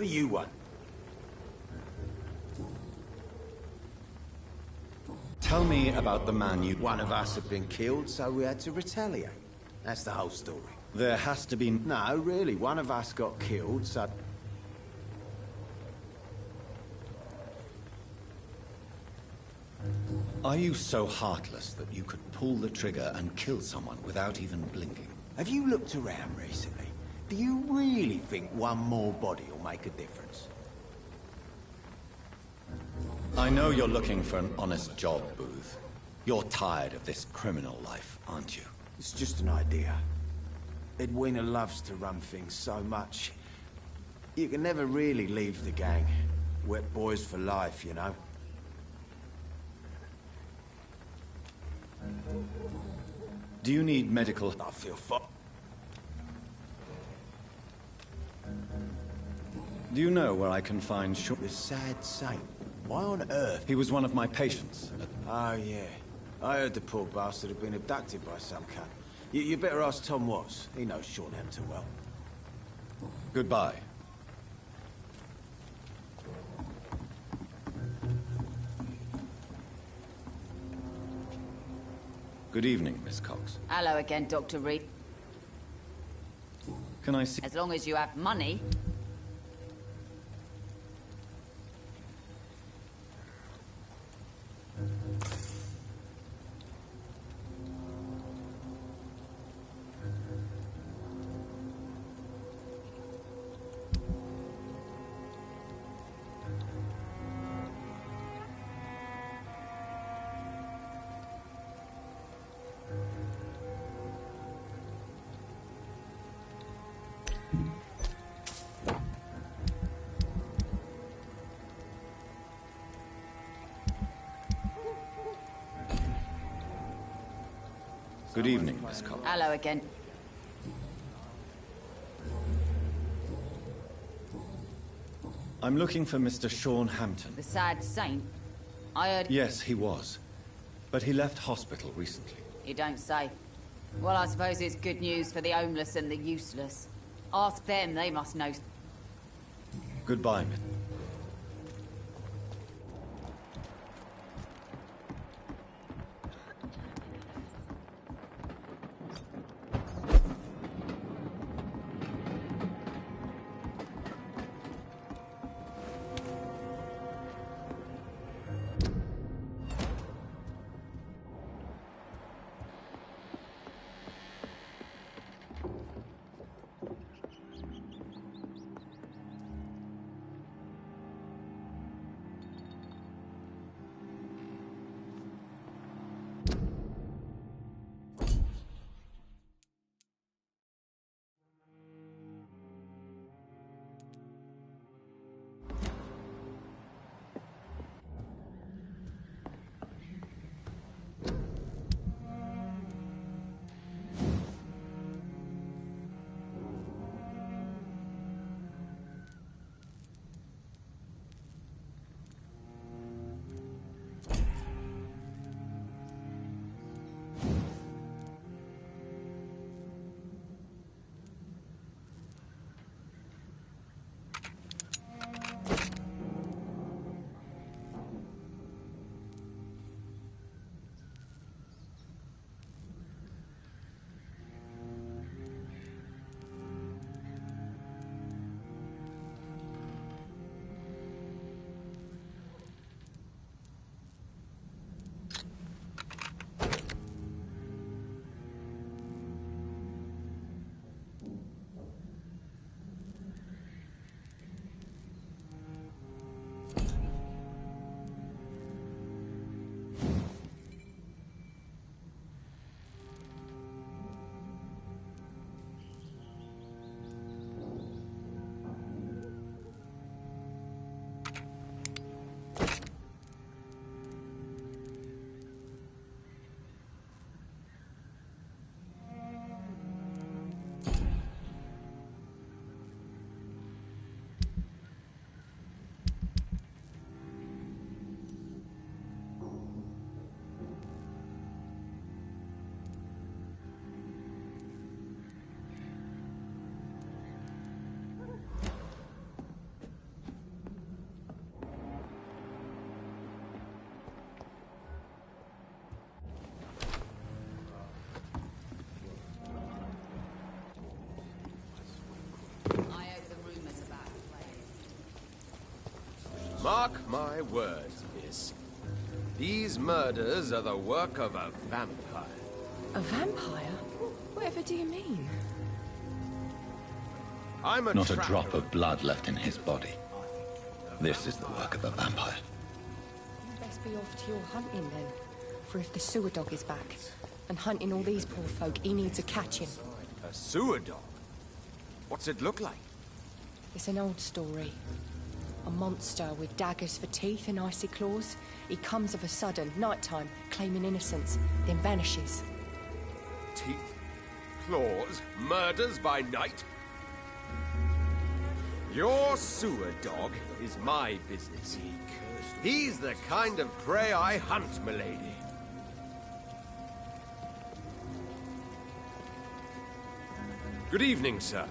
do you want? Tell me about the man you... One of us had been killed, so we had to retaliate. That's the whole story. There has to be... No, really, one of us got killed, so... Are you so heartless that you could pull the trigger and kill someone without even blinking? Have you looked around recently? Do you really think one more body will make a difference? I know you're looking for an honest job, Booth. You're tired of this criminal life, aren't you? It's just an idea. Edwina loves to run things so much. You can never really leave the gang. Wet boys for life, you know? Do you need medical... I feel fine. Do you know where I can find The sad saint. Why on earth? He was one of my patients. Oh, yeah. I heard the poor bastard had been abducted by some cunt. You better ask Tom Watts. He knows Sean Hampton well. Goodbye. Good evening, Miss Cox. Hello again, Dr. Reed. Can I see... As long as you have money. Good evening, Miss Cox. Hello again. I'm looking for Mr. Sean Hampton. The sad saint. I heard... Yes, he was. But he left hospital recently. You don't say. Well, I suppose it's good news for the homeless and the useless. Ask them, they must know. Goodbye, Miss... Mark my words, miss. These murders are the work of a vampire. A vampire? Whatever do you mean? I'm a Not a tracker. drop of blood left in his body. This is the work of a vampire. You best be off to your hunting then. For if the sewer dog is back, and hunting all these poor folk, he needs a catching. A sewer dog? What's it look like? It's an old story. A monster with daggers for teeth and icy claws. He comes of a sudden, nighttime, claiming innocence, then vanishes. Teeth, claws, murders by night? Your sewer dog is my business. He's the kind of prey I hunt, milady. Good evening, sir.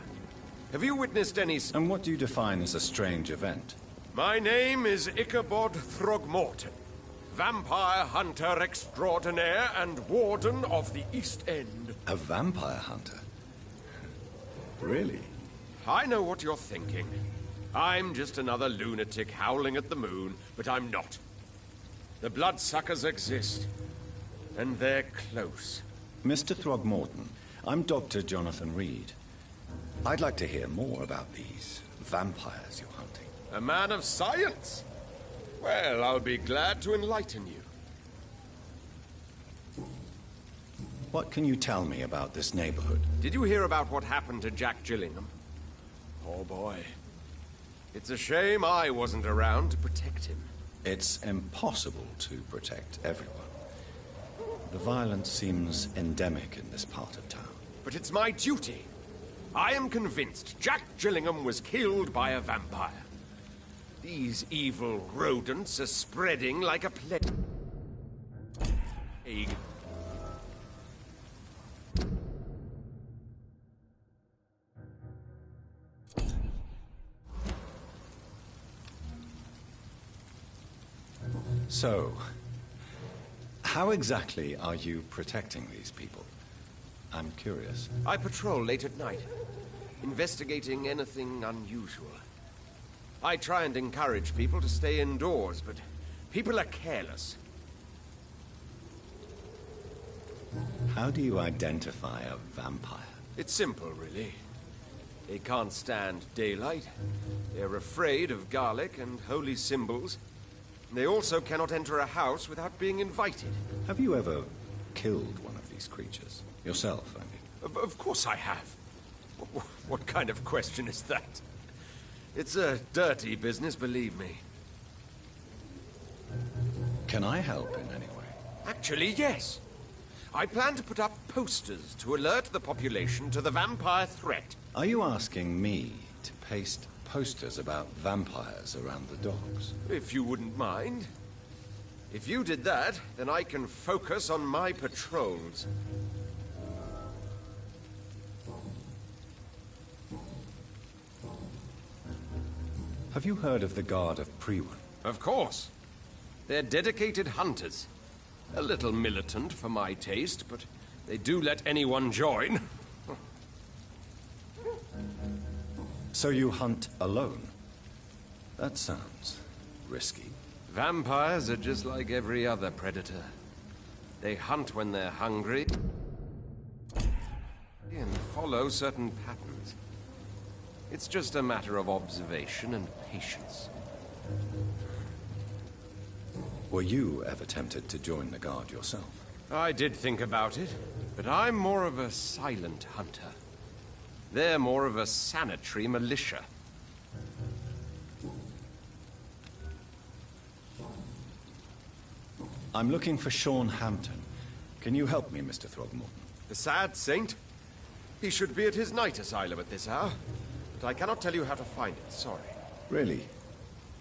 Have you witnessed any... And what do you define as a strange event? My name is Ichabod Throgmorton, vampire hunter extraordinaire and warden of the East End. A vampire hunter? Really? I know what you're thinking. I'm just another lunatic howling at the moon, but I'm not. The bloodsuckers exist, and they're close. Mr. Throgmorton, I'm Dr. Jonathan Reed. I'd like to hear more about these vampires you're hunting. A man of science? Well, I'll be glad to enlighten you. What can you tell me about this neighborhood? Did you hear about what happened to Jack Gillingham? Oh boy. It's a shame I wasn't around to protect him. It's impossible to protect everyone. The violence seems endemic in this part of town. But it's my duty. I am convinced Jack Gillingham was killed by a vampire. These evil rodents are spreading like a plague. So, how exactly are you protecting these people? I'm curious. I patrol late at night, investigating anything unusual. I try and encourage people to stay indoors, but people are careless. How do you identify a vampire? It's simple, really. They can't stand daylight. They're afraid of garlic and holy symbols. They also cannot enter a house without being invited. Have you ever killed one of these creatures? Yourself, I mean. Of course I have. What kind of question is that? It's a dirty business, believe me. Can I help in any way? Actually, yes. I plan to put up posters to alert the population to the vampire threat. Are you asking me to paste posters about vampires around the docks? If you wouldn't mind. If you did that, then I can focus on my patrols. Have you heard of the Guard of Priwen? Of course. They're dedicated hunters. A little militant for my taste, but they do let anyone join. So you hunt alone? That sounds risky. Vampires are just like every other predator. They hunt when they're hungry and follow certain patterns. It's just a matter of observation and patience. Were you ever tempted to join the Guard yourself? I did think about it, but I'm more of a silent hunter. They're more of a sanitary militia. I'm looking for Sean Hampton. Can you help me, Mr. Throgmorton? The sad saint? He should be at his night asylum at this hour. But I cannot tell you how to find it, sorry. Really?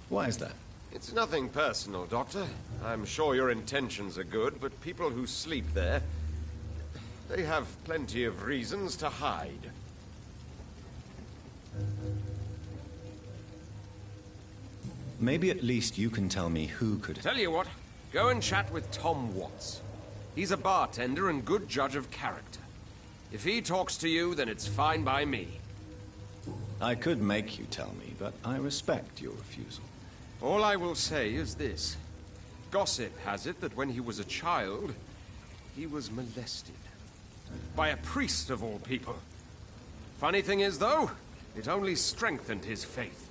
Why is that? It's nothing personal, Doctor. I'm sure your intentions are good, but people who sleep there, they have plenty of reasons to hide. Maybe at least you can tell me who could... Tell you what, go and chat with Tom Watts. He's a bartender and good judge of character. If he talks to you, then it's fine by me. I could make you tell me, but I respect your refusal. All I will say is this. Gossip has it that when he was a child, he was molested. By a priest of all people. Funny thing is, though, it only strengthened his faith.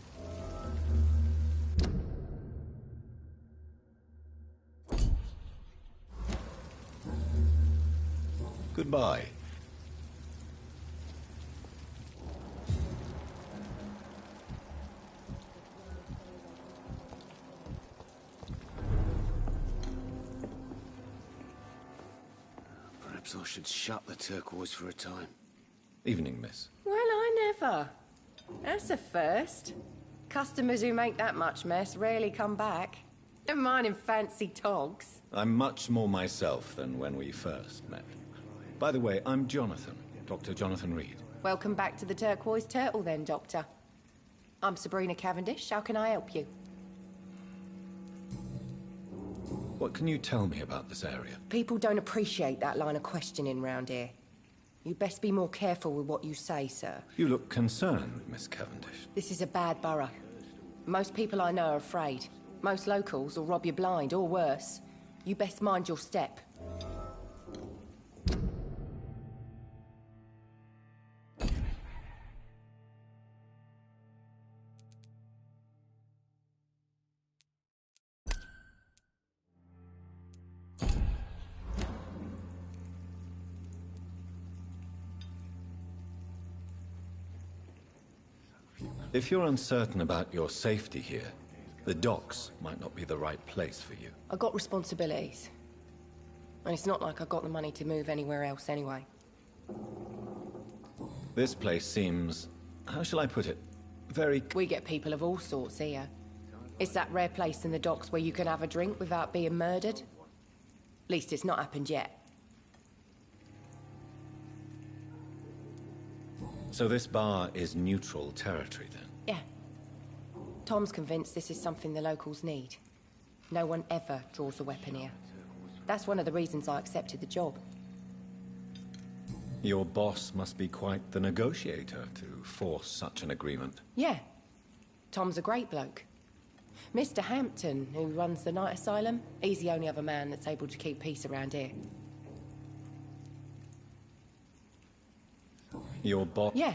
Goodbye. Perhaps I should shut the turquoise for a time. Evening, miss. Well, I never. That's a first. Customers who make that much mess rarely come back. Never mind in fancy togs. I'm much more myself than when we first met. By the way, I'm Jonathan, Dr. Jonathan Reed. Welcome back to the Turquoise Turtle then, Doctor. I'm Sabrina Cavendish. How can I help you? What can you tell me about this area? People don't appreciate that line of questioning round here. You best be more careful with what you say, sir. You look concerned, Miss Cavendish. This is a bad borough. Most people I know are afraid. Most locals will rob you blind, or worse. You best mind your step. If you're uncertain about your safety here, the docks might not be the right place for you. I got responsibilities. And it's not like I got the money to move anywhere else anyway. This place seems, how shall I put it, very... We get people of all sorts here. It's that rare place in the docks where you can have a drink without being murdered. At least it's not happened yet. So this bar is neutral territory, then? Yeah. Tom's convinced this is something the locals need. No one ever draws a weapon here. That's one of the reasons I accepted the job. Your boss must be quite the negotiator to force such an agreement. Yeah. Tom's a great bloke. Mr. Hampton, who runs the night asylum, he's the only other man that's able to keep peace around here. Your boss... Yeah.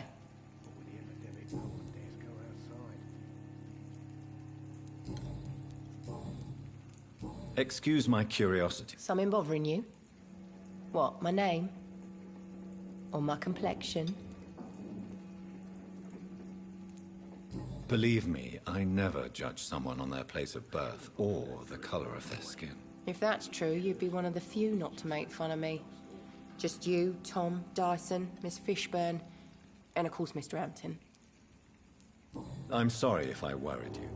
Excuse my curiosity. Something bothering you? What, my name? Or my complexion? Believe me, I never judge someone on their place of birth or the color of their skin. If that's true, you'd be one of the few not to make fun of me. Just you, Tom, Dyson, Miss Fishburne, and of course Mr. Hampton. I'm sorry if I worried you.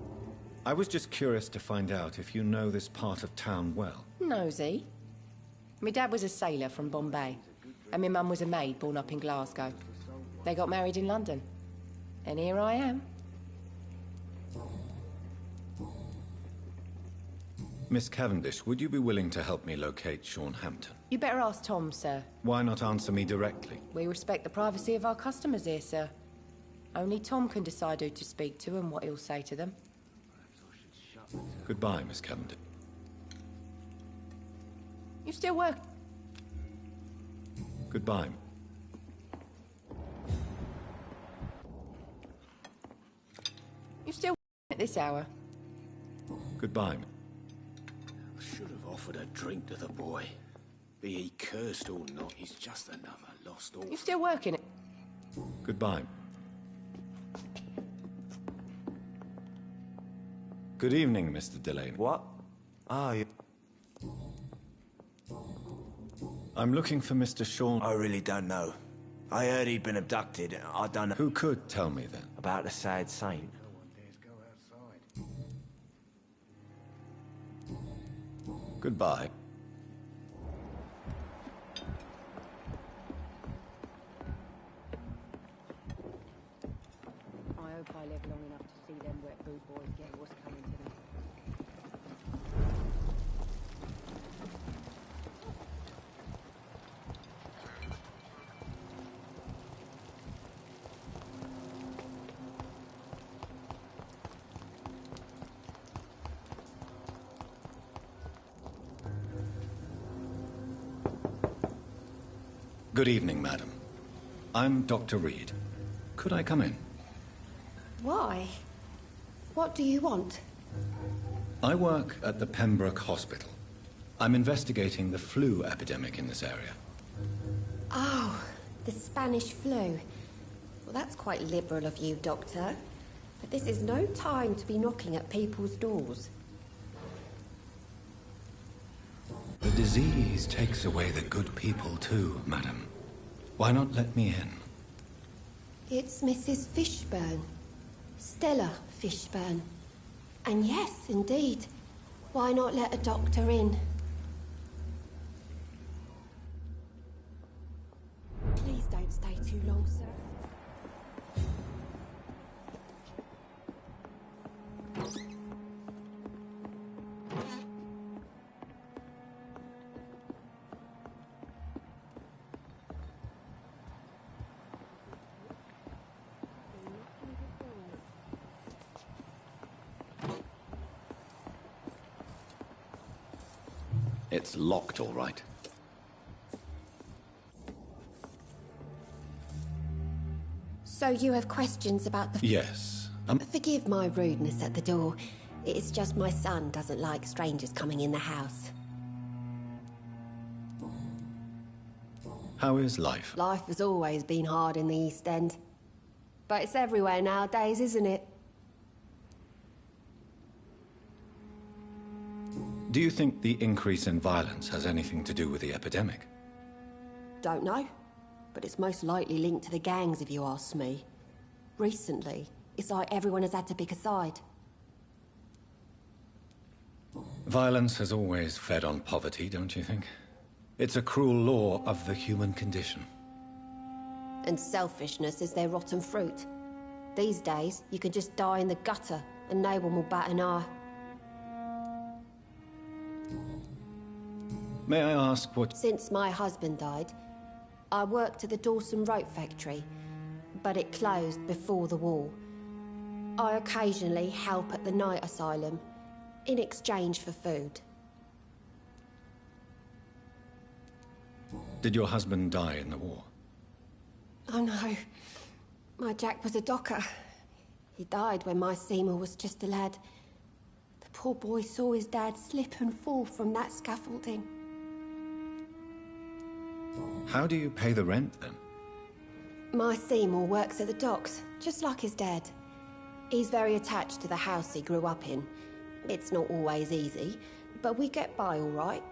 I was just curious to find out if you know this part of town well. Nosy. My dad was a sailor from Bombay, and my mum was a maid born up in Glasgow. They got married in London. And here I am. Miss Cavendish, would you be willing to help me locate Sean Hampton? You better ask Tom, sir. Why not answer me directly? We respect the privacy of our customers here, sir. Only Tom can decide who to speak to and what he'll say to them. Goodbye, Miss Cavendish. You still work? Goodbye. You still at this hour? Goodbye. I should have offered a drink to the boy. Be he cursed or not, he's just another lost orphan. You still working it? Goodbye. Good evening, Mr. Delaney. What? Ah, you... I'm looking for Mr. Sean. I really don't know. I heard he'd been abducted. I don't know Who could tell me then? about the sad saint. Goodbye. I hope I live long enough to see them wet boot boys get what's coming to them. Good evening, madam. I'm Dr. Reed. Could I come in? Why? What do you want? I work at the Pembroke Hospital. I'm investigating the flu epidemic in this area. Oh, the Spanish flu. Well, that's quite liberal of you, Doctor. But this is no time to be knocking at people's doors. The disease takes away the good people too, madam. Why not let me in? It's Mrs. Fishburne. Stella Fishburne. And yes, indeed. Why not let a doctor in? Please don't stay too long, sir. It's locked, all right. So you have questions about the... Yes. Forgive my rudeness at the door. It's just my son doesn't like strangers coming in the house. How is life? Life has always been hard in the East End. But it's everywhere nowadays, isn't it? Do you think the increase in violence has anything to do with the epidemic? Don't know. But it's most likely linked to the gangs, if you ask me. Recently, it's like everyone has had to pick a side. Violence has always fed on poverty, don't you think? It's a cruel law of the human condition. And selfishness is their rotten fruit. These days, you can just die in the gutter, and no one will bat an eye. May I ask what... Since my husband died, I worked at the Dawson Rope factory, but it closed before the war. I occasionally help at the night asylum, in exchange for food. Did your husband die in the war? Oh no, my Jack was a docker. He died when my Seymour was just a lad. The poor boy saw his dad slip and fall from that scaffolding. How do you pay the rent, then? My Seymour works at the docks, just like his dad. He's very attached to the house he grew up in. It's not always easy, but we get by all right.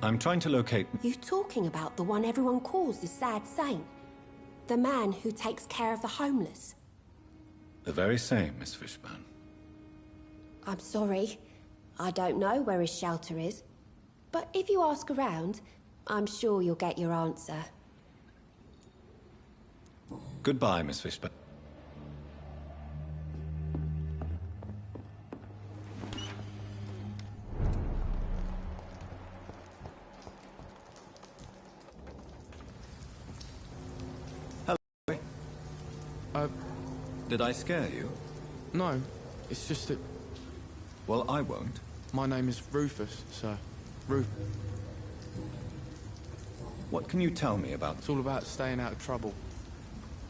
I'm trying to locate... You talking about the one everyone calls the sad saint? The man who takes care of the homeless? The very same, Miss Fishburne. I'm sorry. I don't know where his shelter is. But if you ask around, I'm sure you'll get your answer. Goodbye, Miss Fishburne. Hello. Did I scare you? No, it's just that... Well, I won't. My name is Rufus, sir. What can you tell me about... It's all about staying out of trouble.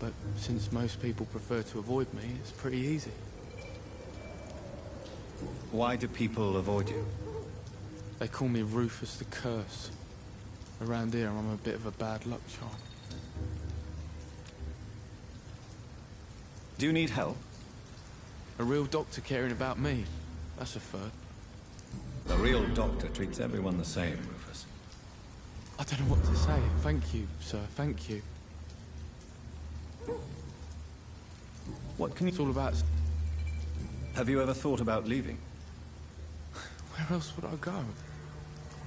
But since most people prefer to avoid me, it's pretty easy. Why do people avoid you? They call me Rufus the Curse. Around here, I'm a bit of a bad luck charm. Do you need help? A real doctor caring about me. That's a first. A real doctor treats everyone the same, Rufus. I don't know what to say. Thank you, sir. Thank you. What can you... It's all about... Have you ever thought about leaving? Where else would I go?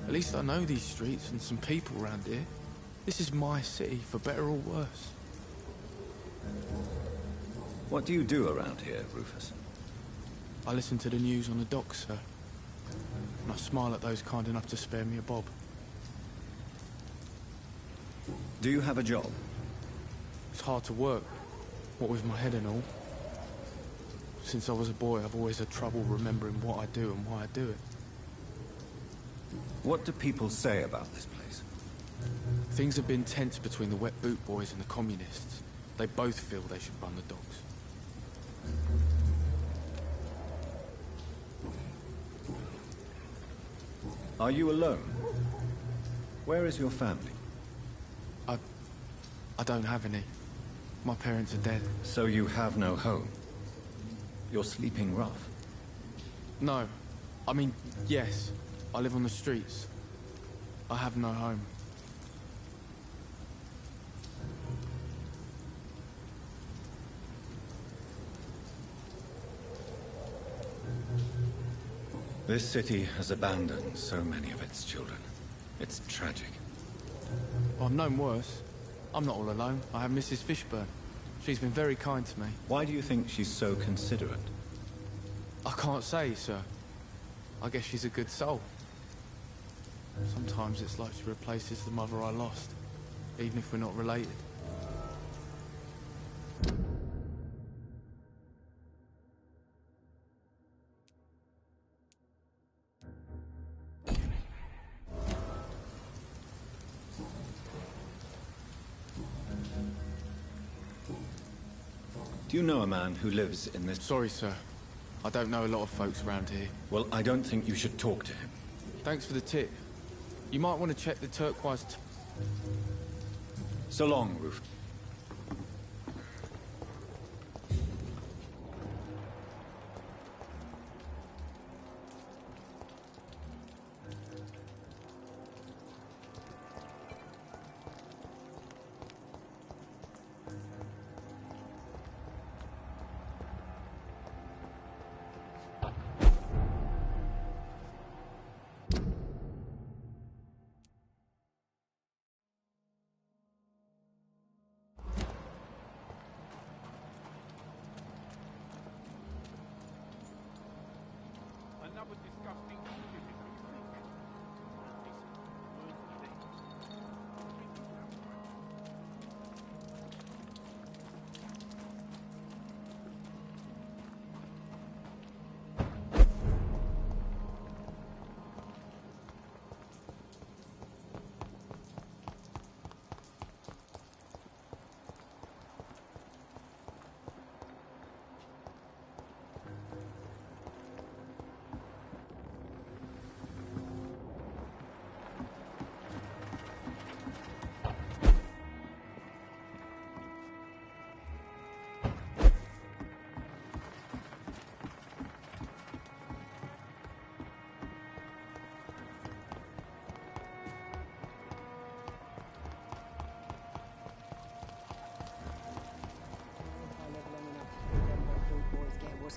At least I know these streets and some people around here. This is my city, for better or worse. What do you do around here, Rufus? I listen to the news on the docks, sir. And I smile at those kind enough to spare me a bob. Do you have a job? It's hard to work, what with my head and all. Since I was a boy, I've always had trouble remembering what I do and why I do it. What do people say about this place? Things have been tense between the Wet Boot Boys and the Communists. They both feel they should run the docks. Are you alone? Where is your family? I don't have any. My parents are dead. So you have no home? You're sleeping rough? No. I mean, yes. I live on the streets. I have no home. This city has abandoned so many of its children. It's tragic. I've known worse. I'm not all alone. I have Mrs. Fishburne. She's been very kind to me. Why do you think she's so considerate? I can't say, sir. I guess she's a good soul. Sometimes it's like she replaces the mother I lost, even if we're not related. Do you know a man who lives in this... Sorry, sir. I don't know a lot of folks around here. Well, I don't think you should talk to him. Thanks for the tip. You might want to check the turquoise... So long, Roof.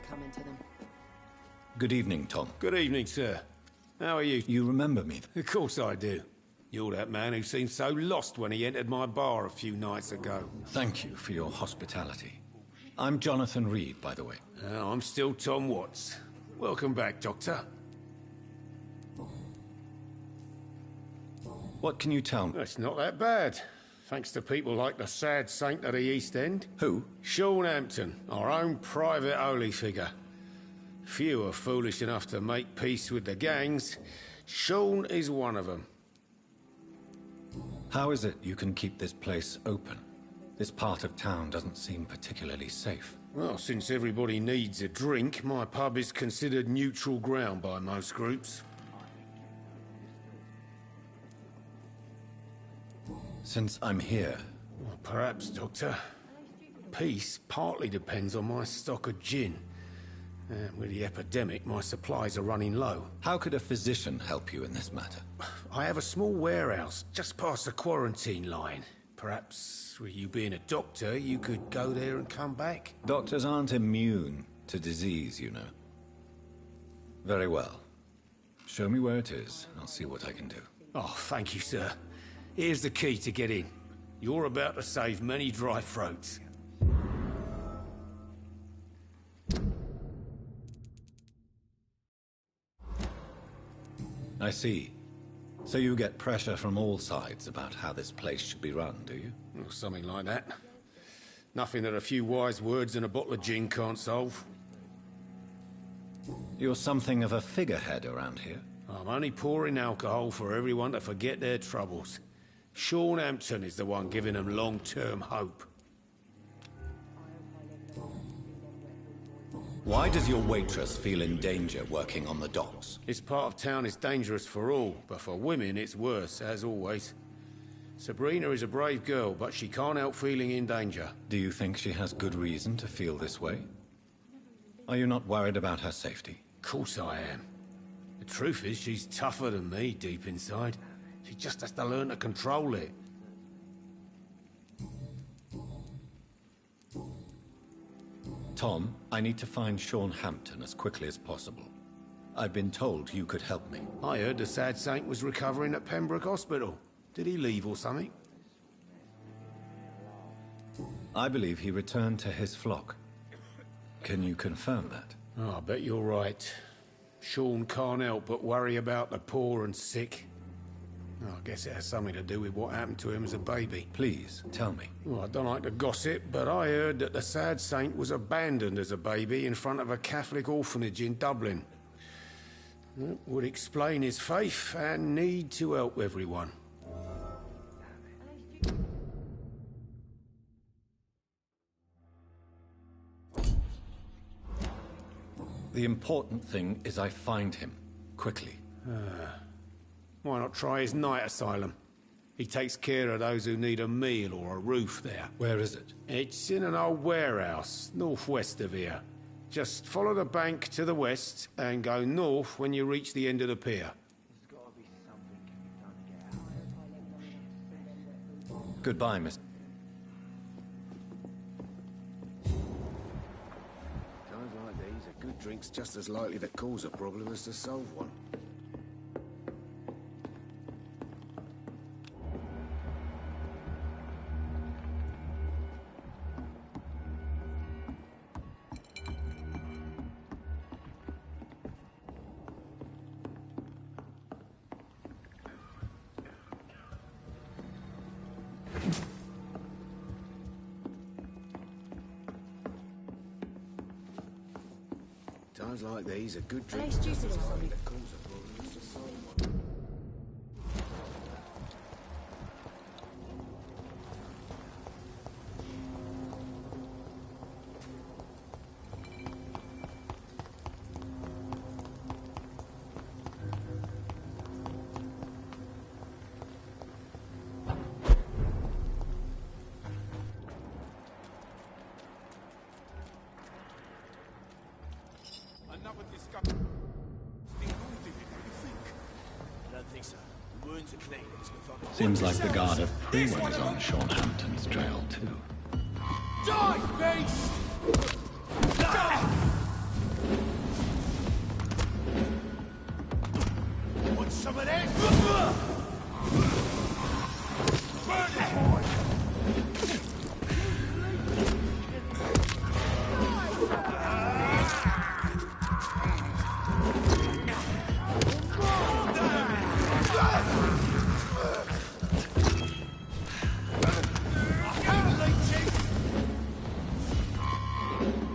Coming to them. Good evening, Tom. Good evening, sir. How are you? You remember me? Of course I do. You're that man who seemed so lost when he entered my bar a few nights ago. Thank you for your hospitality. I'm Jonathan Reed, by the way. I'm still Tom Watts. Welcome back, Doctor. What can you tell me? It's not that bad. Thanks to people like the sad saint of the East End. Who? Sean Hampton, our own private holy figure. Few are foolish enough to make peace with the gangs. Sean is one of them. How is it you can keep this place open? This part of town doesn't seem particularly safe. Well, since everybody needs a drink, my pub is considered neutral ground by most groups. Since I'm here... Well, perhaps, Doctor. Peace partly depends on my stock of gin. With the epidemic, my supplies are running low. How could a physician help you in this matter? I have a small warehouse just past the quarantine line. Perhaps, with you being a doctor, you could go there and come back? Doctors aren't immune to disease, you know. Very well. Show me where it is. I'll see what I can do. Oh, thank you, sir. Here's the key to get in. You're about to save many dry throats. I see. So you get pressure from all sides about how this place should be run, do you? Or something like that. Nothing that a few wise words and a bottle of gin can't solve. You're something of a figurehead around here. I'm only pouring alcohol for everyone to forget their troubles. Sean Hampton is the one giving them long-term hope. Why does your waitress feel in danger working on the docks? This part of town is dangerous for all, but for women it's worse, as always. Sabrina is a brave girl, but she can't help feeling in danger. Do you think she has good reason to feel this way? Are you not worried about her safety? Of course I am. The truth is, she's tougher than me deep inside. She just has to learn to control it. Tom, I need to find Sean Hampton as quickly as possible. I've been told you could help me. I heard the sad saint was recovering at Pembroke Hospital. Did he leave or something? I believe he returned to his flock. Can you confirm that? Oh, I bet you're right. Sean can't help but worry about the poor and sick. Oh, I guess it has something to do with what happened to him as a baby. Please, tell me. Well, I don't like to gossip, but I heard that the sad saint was abandoned as a baby in front of a Catholic orphanage in Dublin. That would explain his faith and need to help everyone. The important thing is I find him, quickly. Why not try his night asylum? He takes care of those who need a meal or a roof there. Where is it? It's in an old warehouse, northwest of here. Just follow the bank to the west and go north when you reach the end of the pier. Goodbye, Miss... Times like these, a good drink's just as likely to cause a problem as to solve one. Times like these, a good drink. Are they stupid or something? Seems like the guard of Freeman is on Sean Hampton's trail, too. Die, beast! Want some of this? Burn it, boy!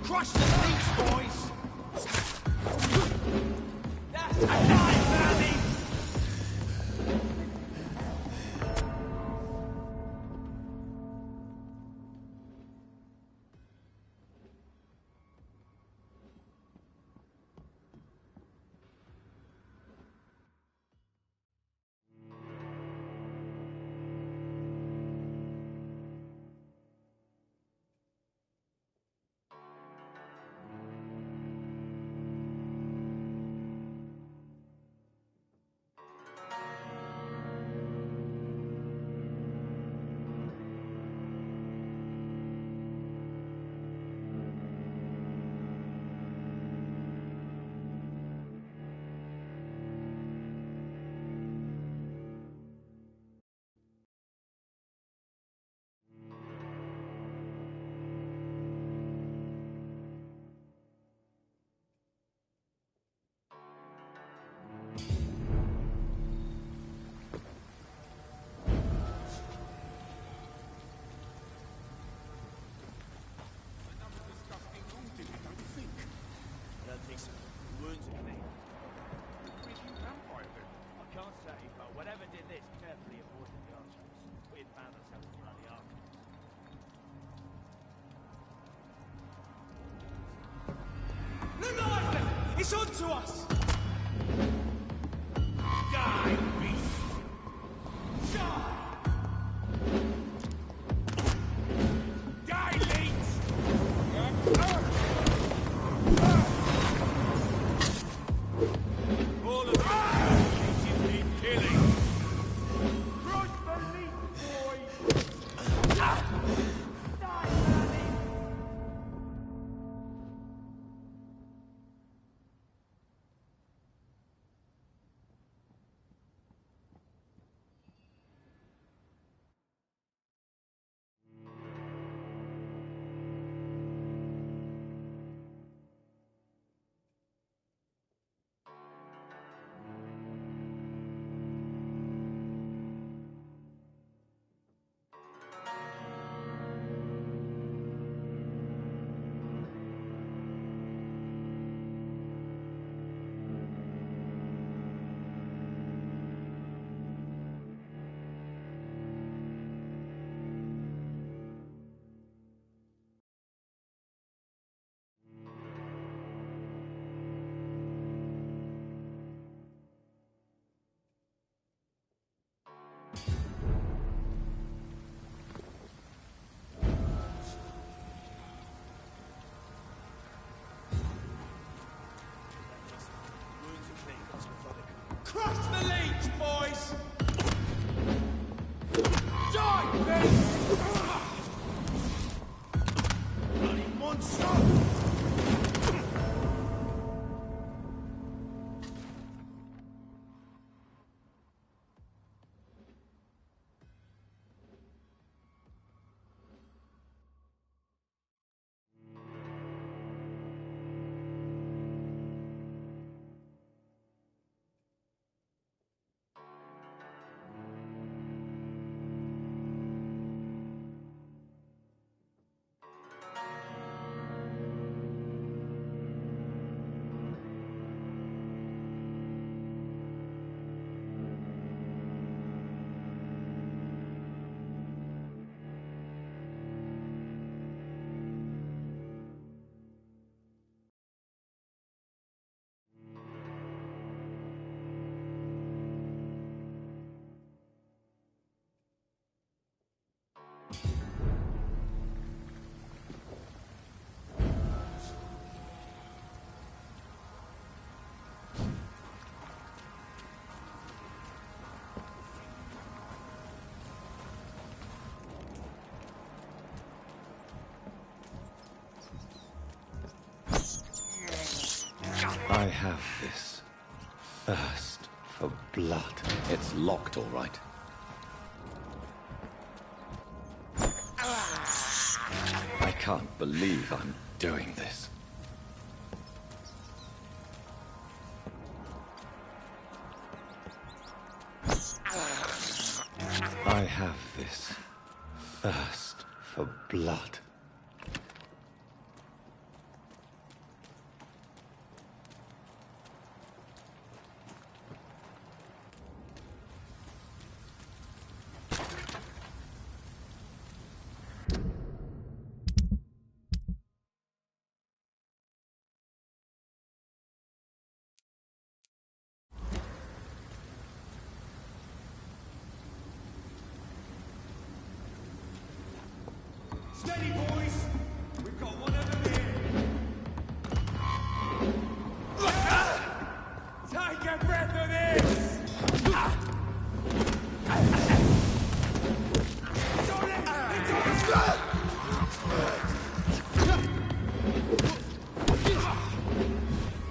Crush the beast, boys! That's a knife, Andy! It's onto us! Die, beast! Die! Die, leech! All of you leeches need killing! Crush the leech, boys! Die, Manny! Crush the leech, boys! Die, beast! Bloody monster! I have this thirst for blood. It's locked, all right. I can't believe I'm doing this. I have this thirst for blood. Steady, boys! We've got one of them here! Take a breath of this! It's on it! It's on his blood!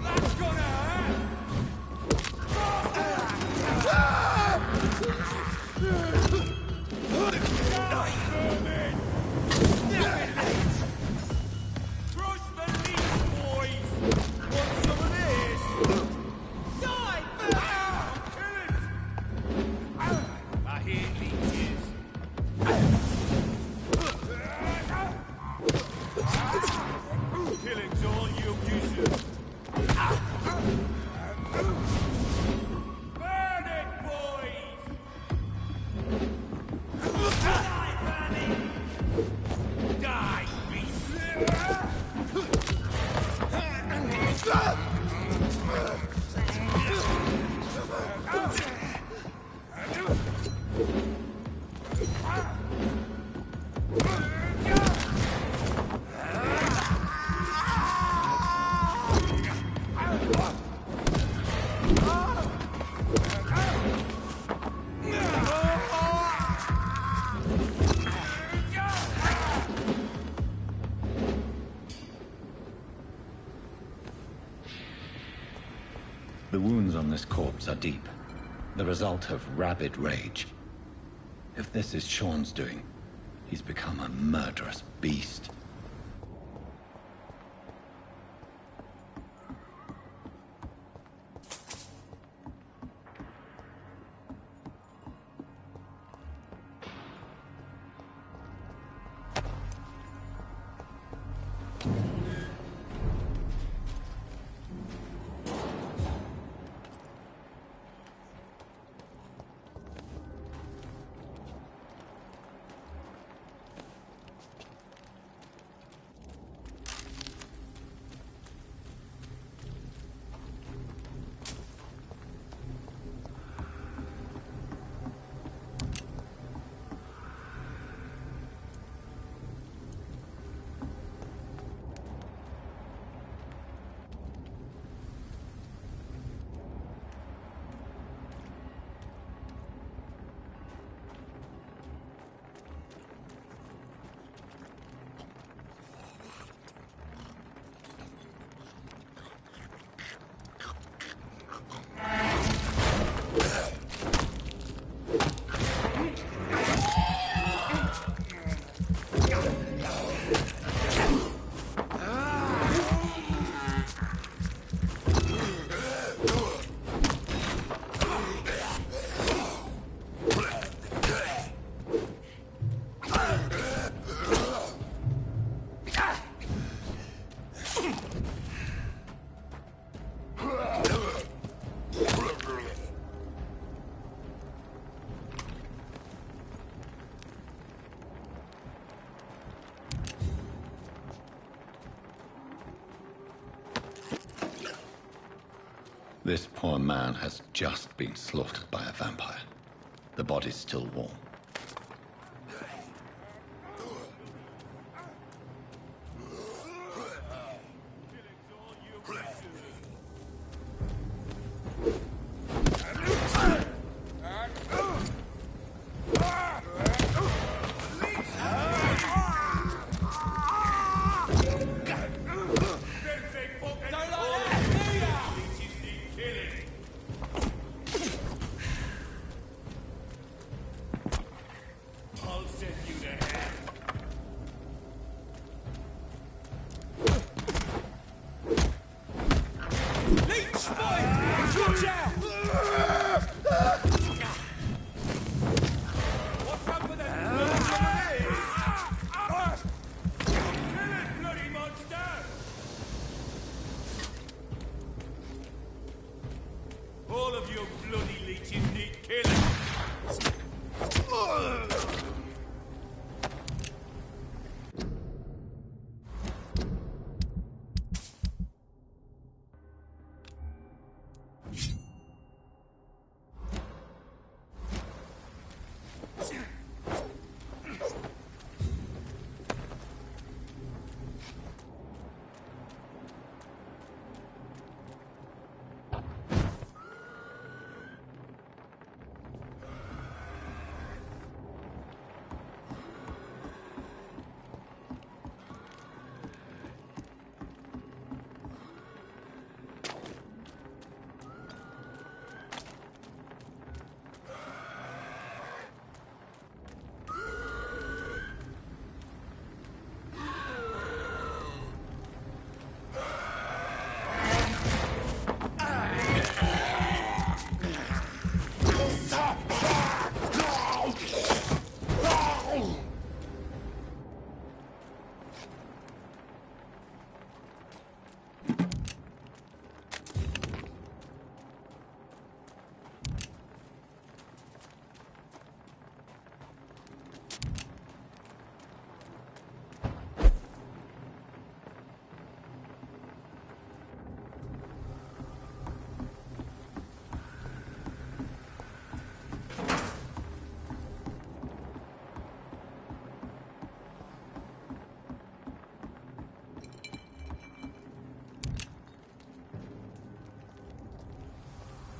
That's gonna hurt! Crush the leech, boys! Want some of this? Die, kill it! I hear leeches. Killing's all you deserve. Burn it, boys! this corpse are deep, the result of rabid rage. If this is Sean's doing, he's become a murderous beast. This poor man has just been slaughtered by a vampire. The body's still warm.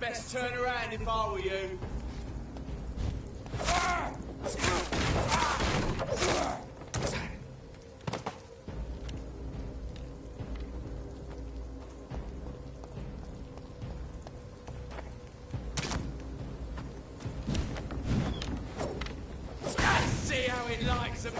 Best turn around if I were you. how it likes 'em.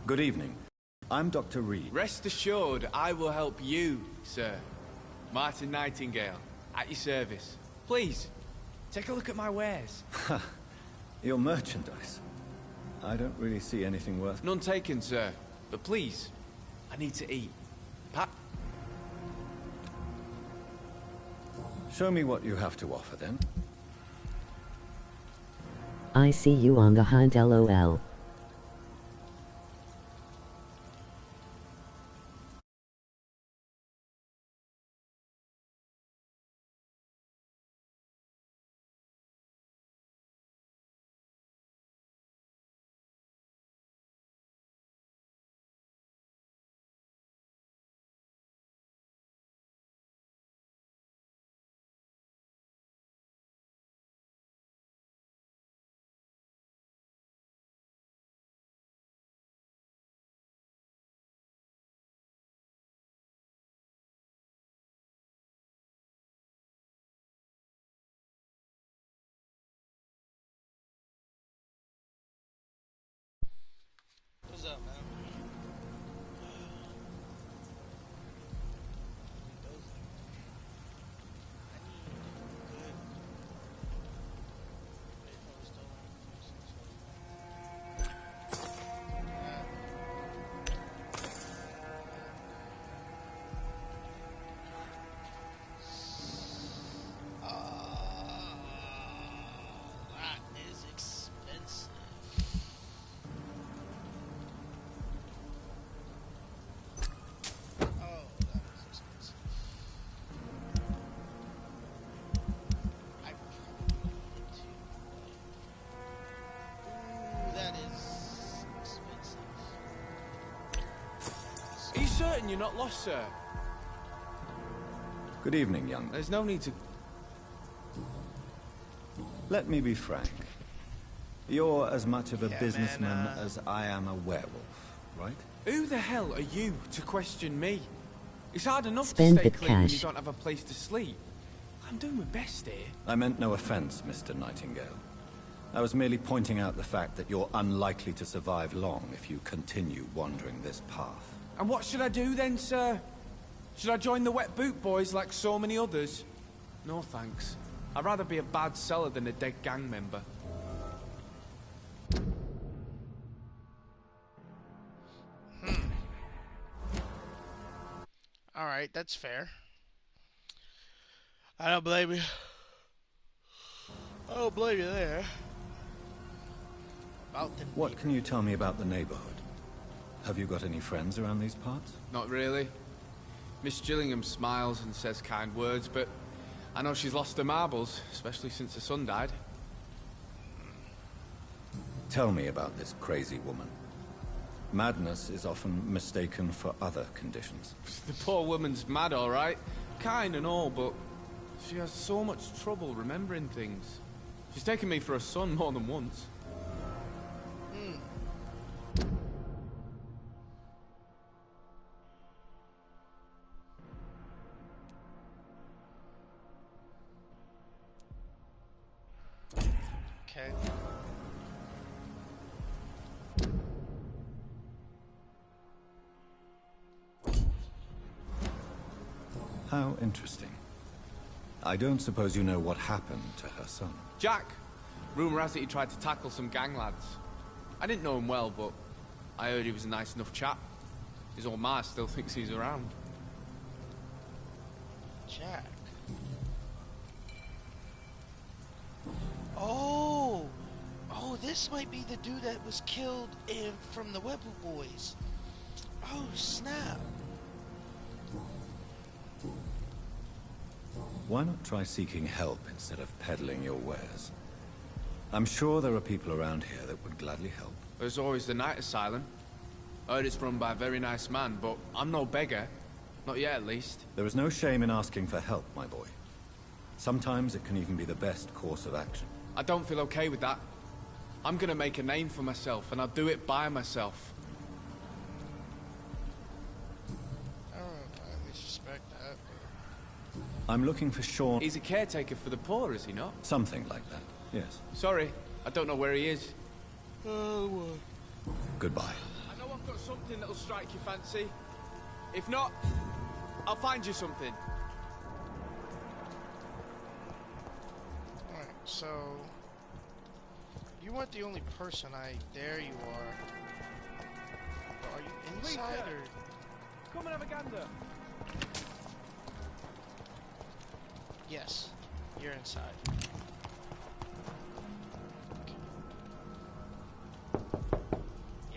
Good evening. I'm Dr. Reed. Rest assured, I will help you, sir. Martin Nightingale, at your service. Please, take a look at my wares. Your merchandise. I don't really see anything worth... None taken, sir. But please, I need to eat. Show me what you have to offer, then. I see you on the hunt, LOL. What's up, man? That is expensive. Are you certain you're not lost, sir? Good evening, young. There's no need to... Let me be frank. You're as much of a businessman as I am a werewolf, right? Who the hell are you to question me? It's hard enough Spend to stay the clean when you cash. don't have a place to sleep. I'm doing my best here. I meant no offense, Mr. Nightingale. I was merely pointing out the fact that you're unlikely to survive long if you continue wandering this path. And what should I do then, sir? Should I join the Wet Boot Boys like so many others? No thanks. I'd rather be a bad seller than a dead gang member. Alright, that's fair. I don't blame you. I don't blame you there. What can you tell me about the neighborhood? Have you got any friends around these parts? Not really. Miss Gillingham smiles and says kind words, but I know she's lost her marbles, especially since her son died. Tell me about this crazy woman. Madness is often mistaken for other conditions. The poor woman's mad, all right. Kind and all, but she has so much trouble remembering things. She's taken me for a son more than once. Okay. How interesting. I don't suppose you know what happened to her son. Jack! Rumour has it he tried to tackle some gang lads. I didn't know him well, but I heard he was a nice enough chap. His old ma still thinks he's around. Jack. Oh! Oh, this might be the dude that was killed from the Webber Boys. Oh, snap. Why not try seeking help instead of peddling your wares? I'm sure there are people around here that would gladly help. There's always the night asylum. I heard it's run by a very nice man, but I'm no beggar. Not yet, at least. There is no shame in asking for help, my boy. Sometimes it can even be the best course of action. I don't feel okay with that. I'm gonna make a name for myself, and I'll do it by myself. I at least respect that. I'm looking for Sean. He's a caretaker for the poor, is he not? Something like that, yes. Sorry, I don't know where he is. Oh, Goodbye. I know I've got something that'll strike your fancy. If not, I'll find you something. Alright, so... You weren't the only person There you are. But are you inside or... Come and have a gander. Yes, you're inside.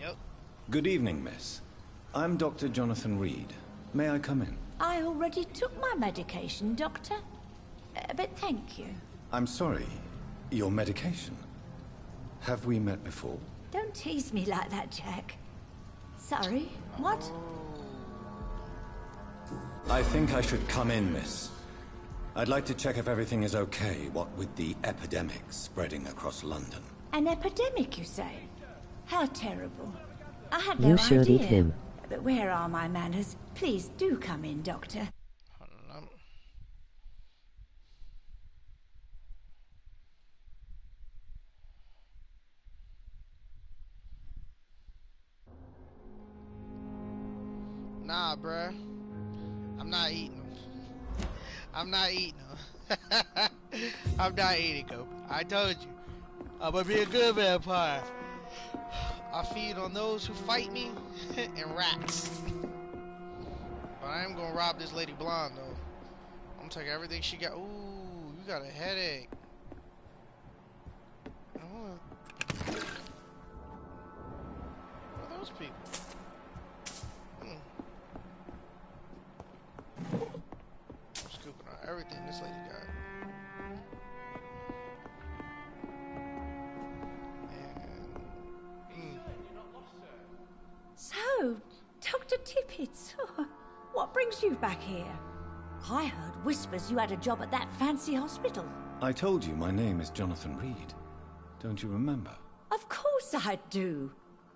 Yep. Good evening, miss. I'm Dr. Jonathan Reed. May I come in? I already took my medication, Doctor. But thank you. I'm sorry. Your medication? Have we met before? Don't tease me like that, Jack. Sorry, what? I think I should come in, miss. I'd like to check if everything is okay, what with the epidemic spreading across London. An epidemic, you say? How terrible. I had You no should idea. eat him. But where are my manners? Please do come in, Doctor. Nah, bruh. I'm not eating them. I'm not eating them. I'm not eating them. I told you. I'm gonna be a good vampire. I feed on those who fight me and rats. But I am gonna rob this lady blonde though. I'm gonna take everything she got. Ooh, you got a headache. Who are those people? Scooping out everything this lady got. So, Dr. Tippett, what brings you back here? I heard whispers you had a job at that fancy hospital. I told you my name is Jonathan Reed. Don't you remember? Of course I do.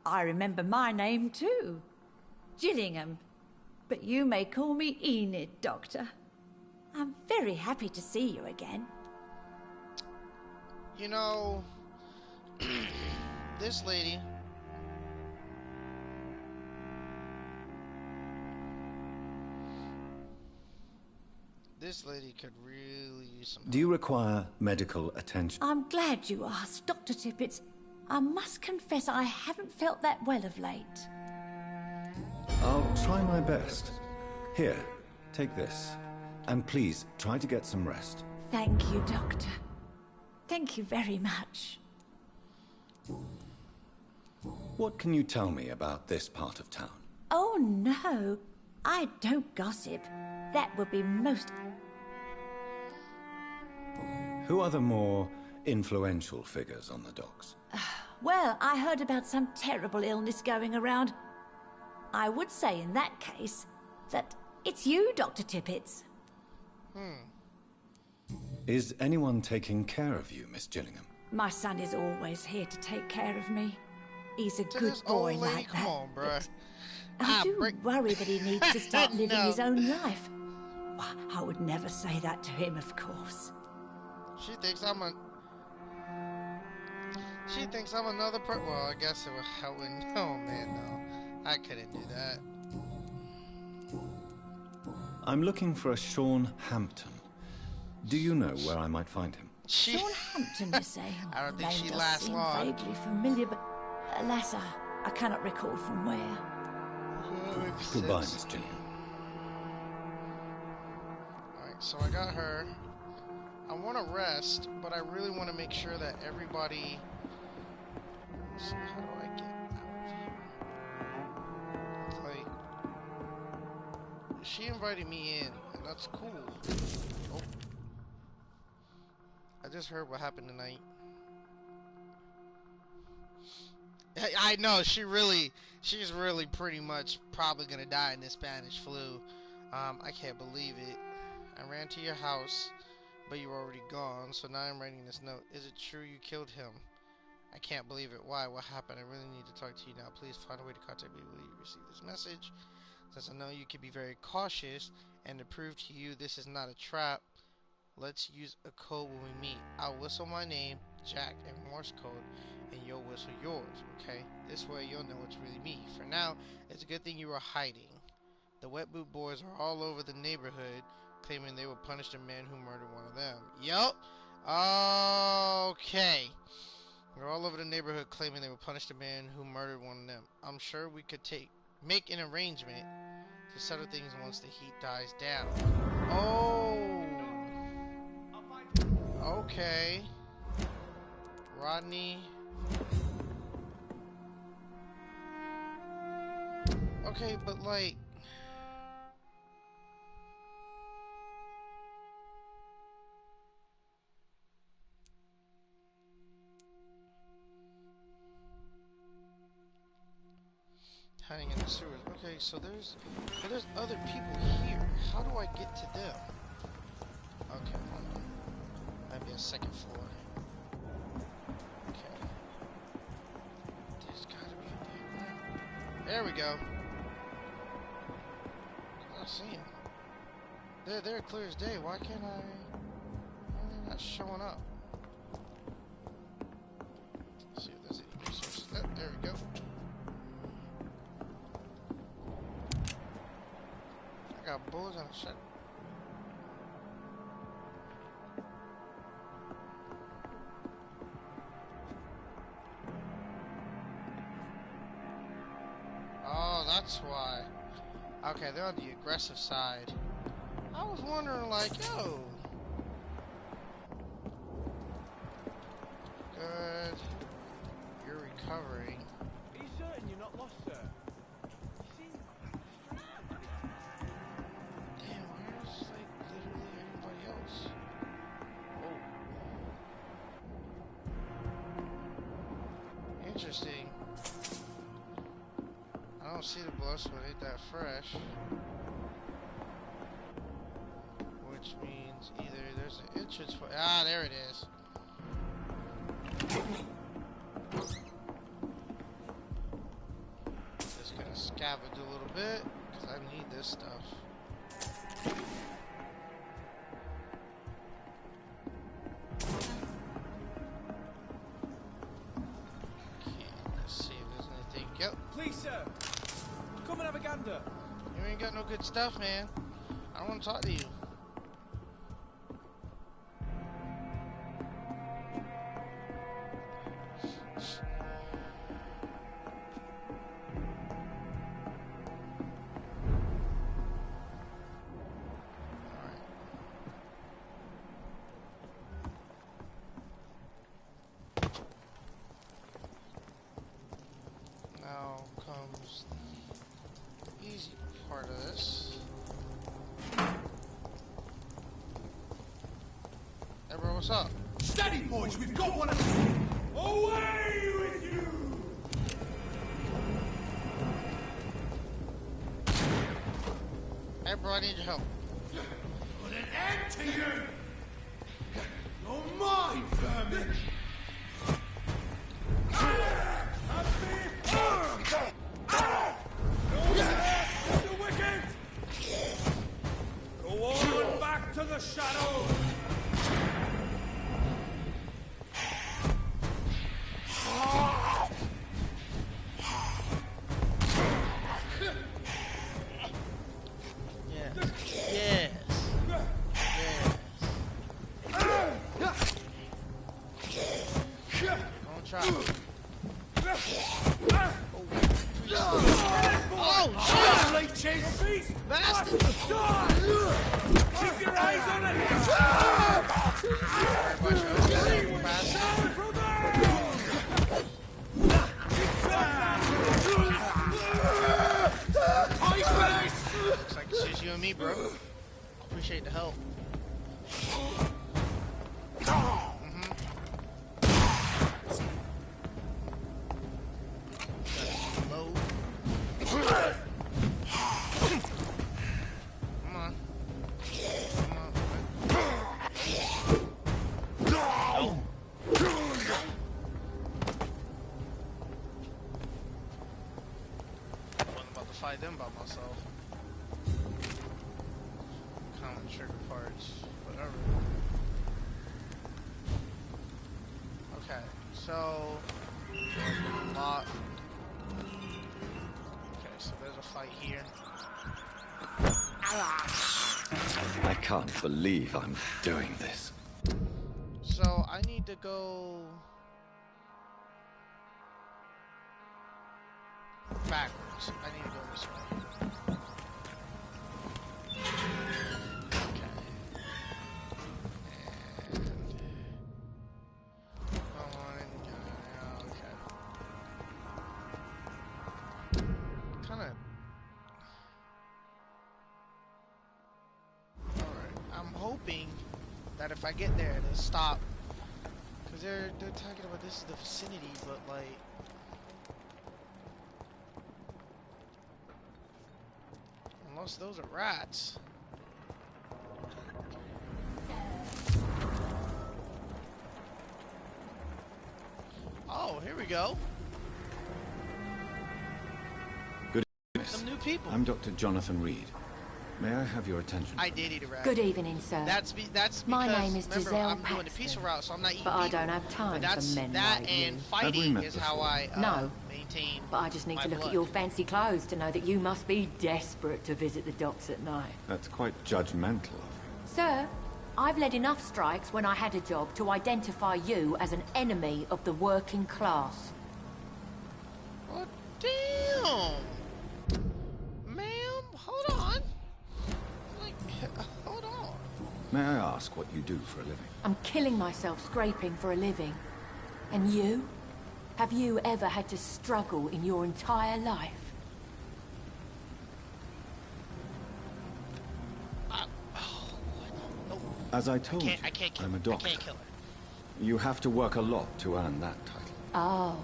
I remember my name too. Gillingham. But you may call me Enid, Doctor. I'm very happy to see you again. You know, this lady... This lady could really use some help. Do you require medical attention? I'm glad you asked, Dr. Tippett. I must confess I haven't felt that well of late. I'll try my best. Here, take this. And please, try to get some rest. Thank you, Doctor. Thank you very much. What can you tell me about this part of town? Oh, no. I don't gossip. That would be most... Who are the more influential figures on the docks? Well, I heard about some terrible illness going around. I would say in that case that it's you, Dr. Tippett. Is anyone taking care of you, Miss Gillingham? My son is always here to take care of me. He's a To good this boy old lady, like come that. on, bruh. but I do worry that he needs to start living No. his own life. I would never say that to him, of course. She thinks I'm a... She thinks I'm another Well, I guess it would help. Oh, man, no. I couldn't do that. I'm looking for a Sean Hampton. Do you know where I might find him? Sean Hampton, you say? I don't think Name she does lasts seem long. vaguely familiar, but alas, I cannot recall from where. Goodbye, Miss Gillingham. Alright, so I got her. I want to rest, but I really want to make sure that everybody... So how do I get out of here? Like... She invited me in, and that's cool. Oh. I just heard what happened tonight. I know, she's really pretty much probably gonna die in the Spanish flu. I can't believe it. I ran to your house, but you were already gone, so now I'm writing this note. Is it true you killed him? I can't believe it. Why? What happened? I really need to talk to you now. Please find a way to contact me. Will you receive this message? Since I know you can be very cautious, and to prove to you this is not a trap, let's use a code when we meet. I'll whistle my name, Jack, in Morse code, and you'll whistle yours, okay? This way you'll know it's really me. For now, it's a good thing you were hiding. The Wet Boot Boys are all over the neighborhood, claiming they will punish the man who murdered one of them. Yup. Okay. They're all over the neighborhood claiming they will punish the man who murdered one of them. I'm sure we could make an arrangement to settle things once the heat dies down. Oh. Okay. Rodney. Okay, but like... Hiding in the sewers. Okay, so there's other people here. How do I get to them? Okay, hold on. Might be a second floor. Okay. There's gotta be a way around. There we go. I see him. They're clear as day. Why can't I? Why are they not showing up? Let's see if there's any resources. Oh, there we go. I got bullets and a shot. Oh, that's why. Okay, they're on the aggressive side. I was wondering, like, yo. Good. You're recovering. Are you certain you're not lost, sir? Damn, where's, like, literally everybody else? Oh. Interesting. I don't see the blood, so it ain't that fresh. Which means either there's an entrance for... Ah, there it is. scavenge a little bit, because I need this stuff. Okay, let's see if there's anything. Yep. Please, sir. Come and have a gander. You ain't got no good stuff, man. I don't want to talk to you. Now comes the easy part of this. Hey bro, what's up? Steady, boys. We've got one of them. Away with you! Hey bro, I need your help. Put an end to you! You're mine, vermin! The wicked! Go on back to the shadows! Yes. Yes. Yes. Don't try. Oh, shit! Bastard! Keep your eyes on it! Looks like it's just you and me, bro. Appreciate the help. Load. Come on. Come on. Wasn't about to fight them by myself. Common trigger parts, whatever. Okay, so lock. Okay, so there's a fight here. I can't believe I'm doing this. So I need to go backwards. I need to go this way. Okay. And come on, okay. Kind of. All right. I'm hoping that if I get there, it'll stop. Cause they're talking about this is the vicinity, but like. Unless those are rats. Oh, here we go. Good evening. Some new people. I'm Dr. Jonathan Reed. May I have your attention? I did eat a rat. Good evening, sir. That's because, My name is remember, Giselle I'm doing the Paxton, peaceful route, so I'm not eating but I people. don't have time But that's, for men that like and you. fighting met is how I No. maintain. But I just need my to look blood. at your fancy clothes to know that you must be desperate to visit the docks at night. That's quite judgmental of you. Sir, I've led enough strikes when I had a job to identify you as an enemy of the working class. Oh, damn! Ma'am, hold on. Like, hold on. May I ask what you do for a living? I'm killing myself scraping for a living. And you? Have you ever had to struggle in your entire life? As I told you, I can't kill I'm a her. doctor. I can't kill her. You have to work a lot to earn that title. Oh,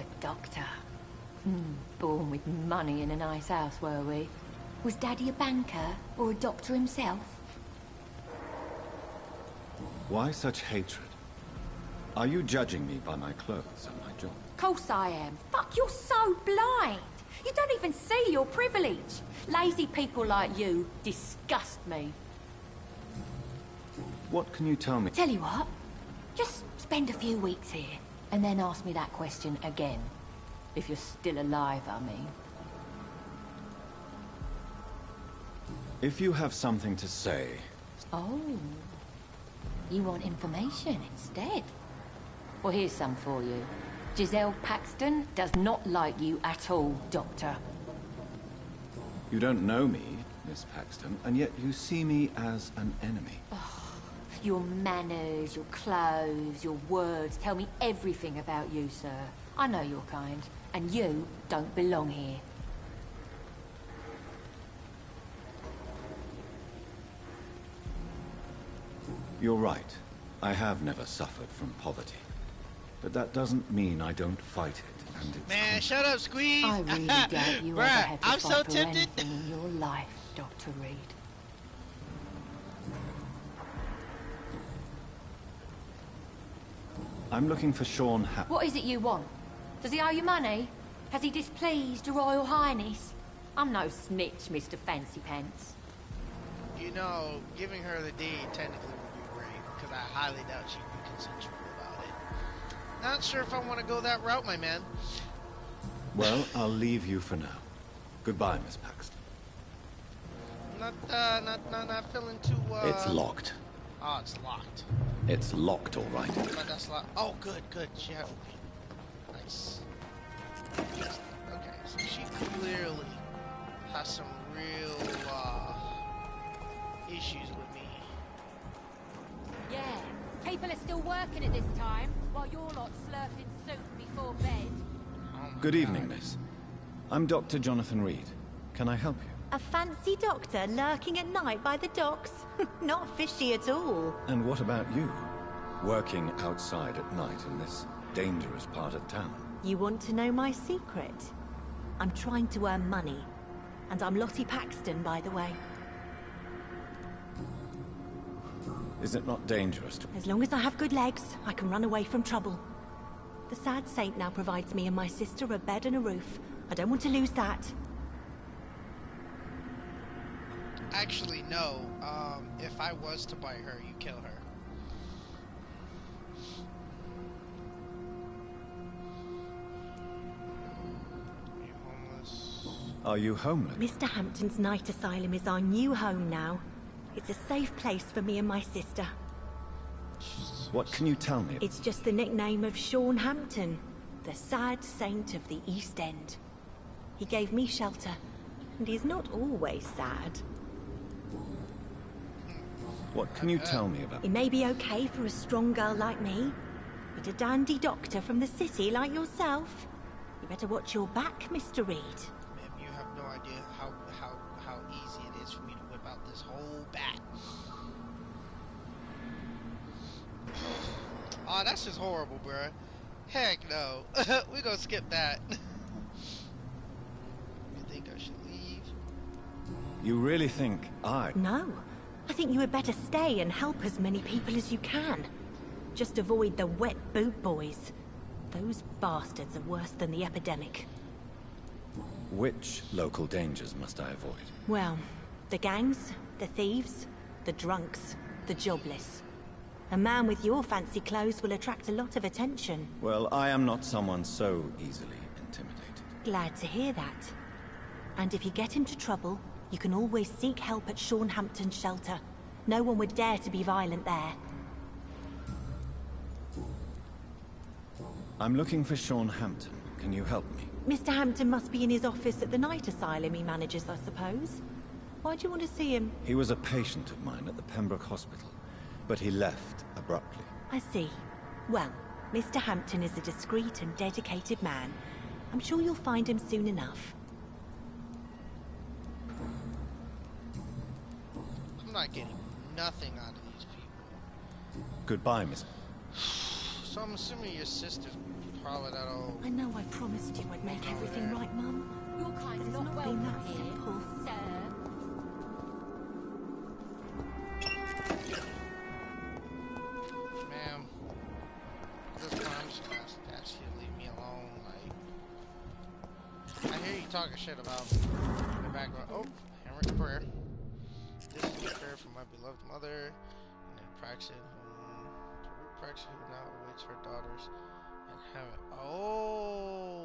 a doctor. Born with money in a nice house, were we? Was Daddy a banker or a doctor himself? Why such hatred? Are you judging me by my clothes and my job? Course I am. Fuck, you're so blind. You don't even see your privilege. Lazy people like you disgust me. What can you tell me? Tell you what, just spend a few weeks here, and then ask me that question again. If you're still alive, I mean. If you have something to say... Oh. You want information instead? Well, here's some for you. Giselle Paxton does not like you at all, Doctor. You don't know me, Miss Paxton, and yet you see me as an enemy. Your manners, your clothes, your words tell me everything about you, sir. I know your kind, and you don't belong here. You're right. I have never suffered from poverty. But that doesn't mean I don't fight it, and it's... Man, shut up, Squeeze! I really doubt you ever Bruh, had to I'm fight so for tempted. anything in your life, Dr. Reed. I'm looking for Sean What is it you want? Does he owe you money? Has he displeased your Royal Highness? I'm no snitch, Mr. Fancy Pants. You know, giving her the deed technically would be great, because I highly doubt she'd be consensual about it. Not sure if I want to go that route, my man. Well, I'll leave you for now. Goodbye, Miss Paxton. Not feeling too, It's locked. Oh, it's locked. It's locked, all right. But that's locked. Oh, good. She had nice. Okay, so she clearly has some real, issues with me. Yeah, people are still working at this time, while you're lot slurping soup before bed. Good evening, miss. I'm Dr. Jonathan Reed. Can I help you? A fancy doctor lurking at night by the docks? Not fishy at all. And what about you? Working outside at night in this dangerous part of town? You want to know my secret? I'm trying to earn money. And I'm Lottie Paxton, by the way. Is it not dangerous to... As long as I have good legs, I can run away from trouble. The sad saint now provides me and my sister a bed and a roof. I don't want to lose that. Actually, no. If I was to buy her, you kill her. You homeless? Are you homeless? Mr. Hampton's night asylum is our new home now. It's a safe place for me and my sister. What can you tell me? It's just the nickname of Sean Hampton, the sad saint of the East End. He gave me shelter, and he's not always sad. What can you tell me about... It may be okay for a strong girl like me, but a dandy doctor from the city like yourself, you better watch your back, Mr. Reed. Man, you have no idea how easy it is for me to whip out this whole bat. Oh, that's just horrible, bruh. Heck no. We're gonna skip that. You think I should leave? You really think I... No. I think you had better stay and help as many people as you can. Just avoid the wet boot boys. Those bastards are worse than the epidemic. Which local dangers must I avoid? Well, the gangs, the thieves, the drunks, the jobless. A man with your fancy clothes will attract a lot of attention. Well, I am not someone so easily intimidated. Glad to hear that. And if you get into trouble, you can always seek help at Sean Hampton's shelter. No one would dare to be violent there. I'm looking for Sean Hampton. Can you help me? Mr. Hampton must be in his office at the night asylum he manages, I suppose. Why do you want to see him? He was a patient of mine at the Pembroke Hospital, but he left abruptly. I see. Well, Mr. Hampton is a discreet and dedicated man. I'm sure you'll find him soon enough. I'm not getting nothing out of these people. Goodbye, Miss... So I'm assuming your sister's probably that old. I know I promised you I'd make everything right, Mum. Your kind's It's not not welcome been that here, simple. sir. Ma'am, at this point I'm just gonna ask you to leave me alone. Like, I hear you talking shit about the background. Oh, Henry's prayer. This is the prayer for my beloved mother, and then Praxton who now awaits her daughters in heaven. Oh.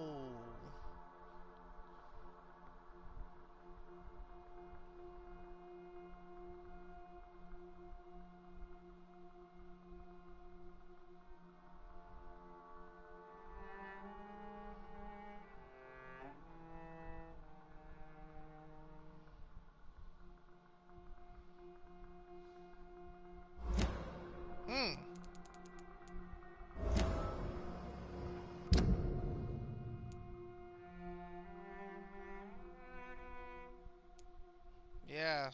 Yeah.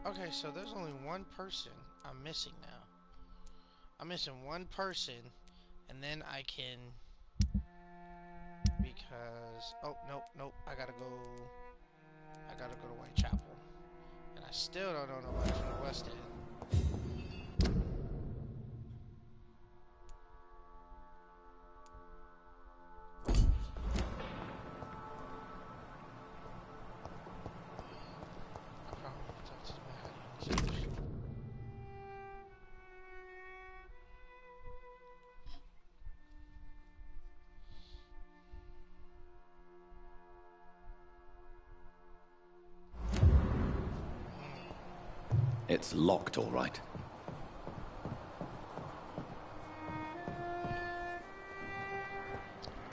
Okay, so there's only one person I'm missing now. I'm missing one person, and then I can... Because... Oh, nope, I gotta go to Whitechapel. And I still don't know nobody from the West End. It's locked, all right.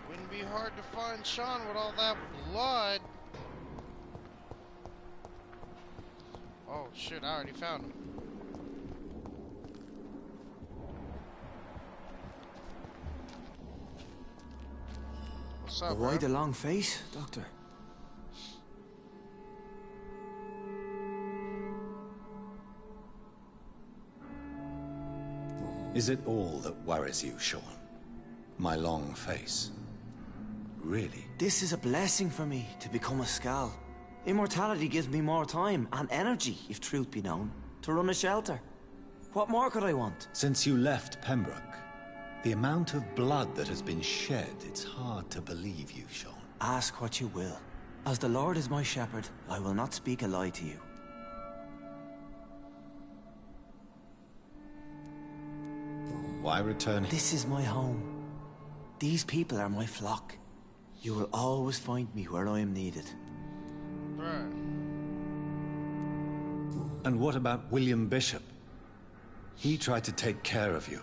Wouldn't be hard to find Sean with all that blood. Oh shit, I already found him. What's up, Why bro? the long face, Doctor? Is it all that worries you, Sean? My long face? Really? This is a blessing for me, to become a Skal. Immortality gives me more time and energy, if truth be known, to run a shelter. What more could I want? Since you left Pembroke, the amount of blood that has been shed, it's hard to believe you, Sean. Ask what you will. As the Lord is my shepherd, I will not speak a lie to you. Why return here? This is my home. These people are my flock. You will always find me where I am needed. Bruh. And what about William Bishop? He tried to take care of you.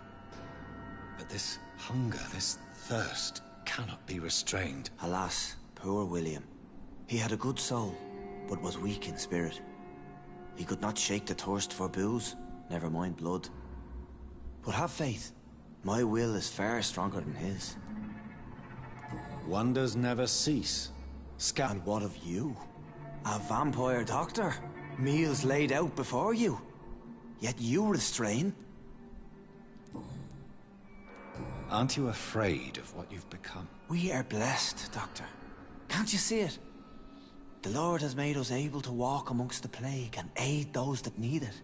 But this hunger, this thirst, cannot be restrained. Alas, poor William. He had a good soul, but was weak in spirit. He could not shake the thirst for booze, never mind blood. But have faith. My will is far stronger than his. Wonders never cease. And what of you? A vampire doctor? Meals laid out before you. Yet you restrain? Aren't you afraid of what you've become? We are blessed, Doctor. Can't you see it? The Lord has made us able to walk amongst the plague and aid those that need it.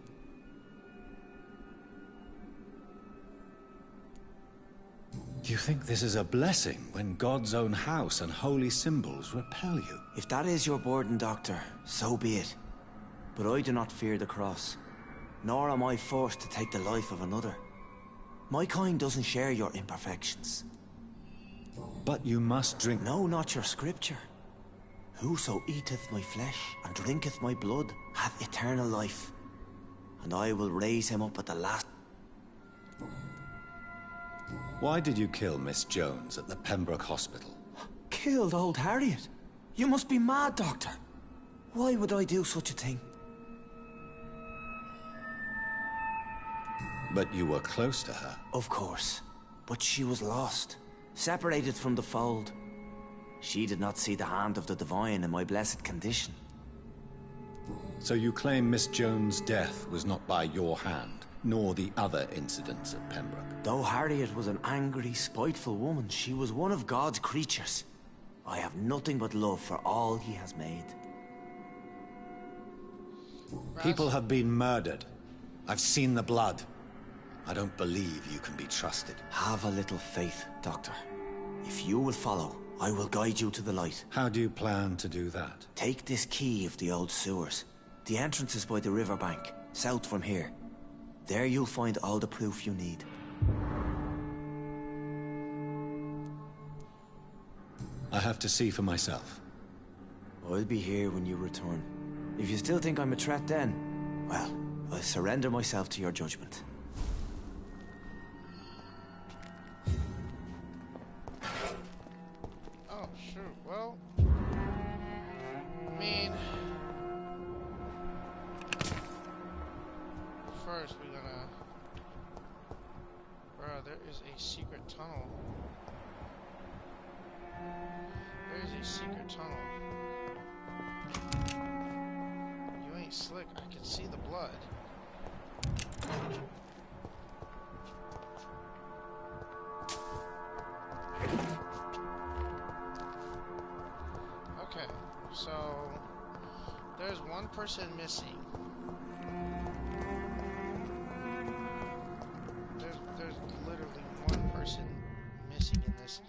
Do you think this is a blessing when God's own house and holy symbols repel you? If that is your burden, Doctor, so be it. But I do not fear the cross, nor am I forced to take the life of another. My kind doesn't share your imperfections. But you must drink... No, not your scripture. Whoso eateth my flesh and drinketh my blood hath eternal life, and I will raise him up at the last... Why did you kill Miss Jones at the Pembroke Hospital? Killed old Harriet? You must be mad, Doctor. Why would I do such a thing? But you were close to her. Of course. But she was lost. Separated from the fold. She did not see the hand of the divine in my blessed condition. So you claim Miss Jones' death was not by your hand, nor the other incidents at Pembroke? Though Harriet was an angry, spiteful woman, she was one of God's creatures. I have nothing but love for all he has made. People have been murdered. I've seen the blood. I don't believe you can be trusted. Have a little faith, Doctor. If you will follow, I will guide you to the light. How do you plan to do that? Take this key of the old sewers. The entrance is by the riverbank, south from here. There you'll find all the proof you need. I have to see for myself. I'll be here when you return. If you still think I'm a threat then, well, I'll surrender myself to your judgment. Oh, sure. Well, I mean, first we're gonna... Bruh, there is a secret tunnel. There is a secret tunnel. You ain't slick. I can see the blood. Okay, so there's one person missing. There's literally one person missing in this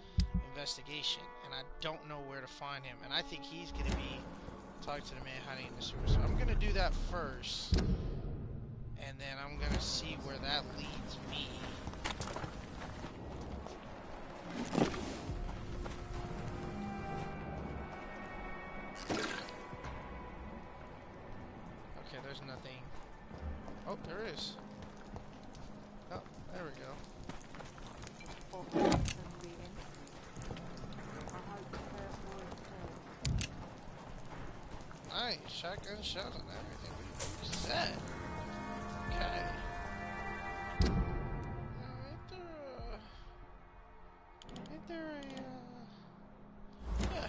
investigation, and I don't know where to find him, and I think he's gonna be talking to the man hiding in the sewer. So I'm gonna do that first, and then I'm gonna see where that leads me. Okay, there's nothing. Oh, there is. Oh, there we go. Nice, shotgun shells and everything. What is that? Okay. Ain't there a, yeah.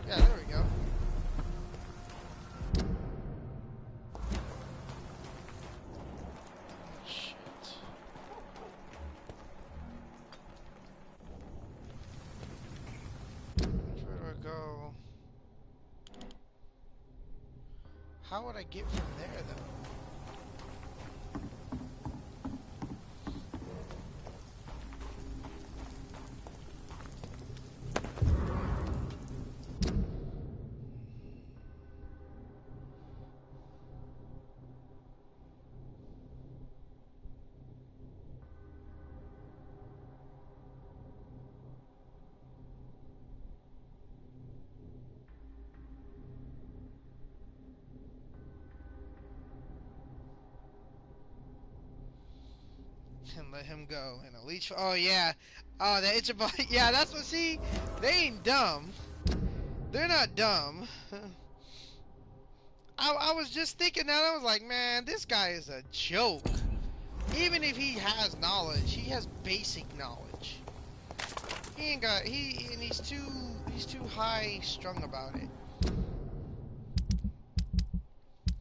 Yeah, there we go. Shit. Where do I go? How would I get from there, though? And let him go. And a leech. Oh, yeah. Oh, the Ichabod. Yeah, that's what. See, they ain't dumb. They're not dumb. I was just thinking that. I was like, man, this guy is a joke. Even if he has knowledge, he has basic knowledge. He ain't got. And he's too high strung about it.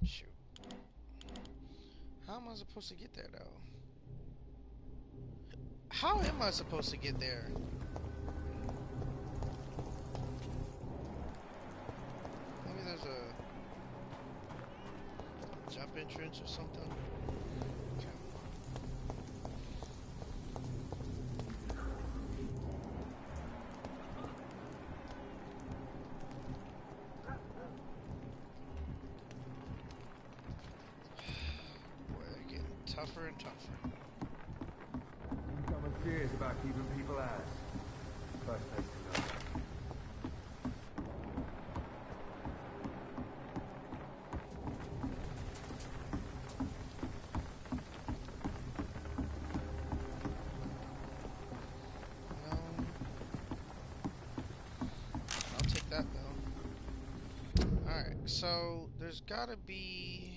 Shoot. How am I supposed to get there, though? How am I supposed to get there? Maybe there's a jump entrance or something. Okay. Boy, they're getting tougher and tougher. I'm serious about keeping people out. First place to go. I'll take that though. Alright, so there's gotta be...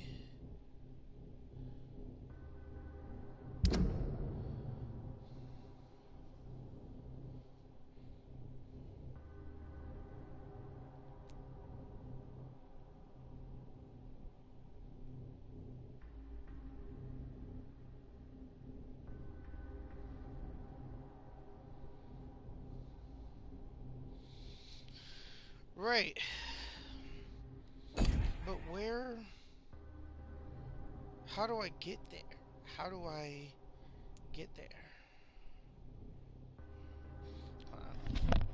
Right. But where... How do I get there? How do I get there? Hold on.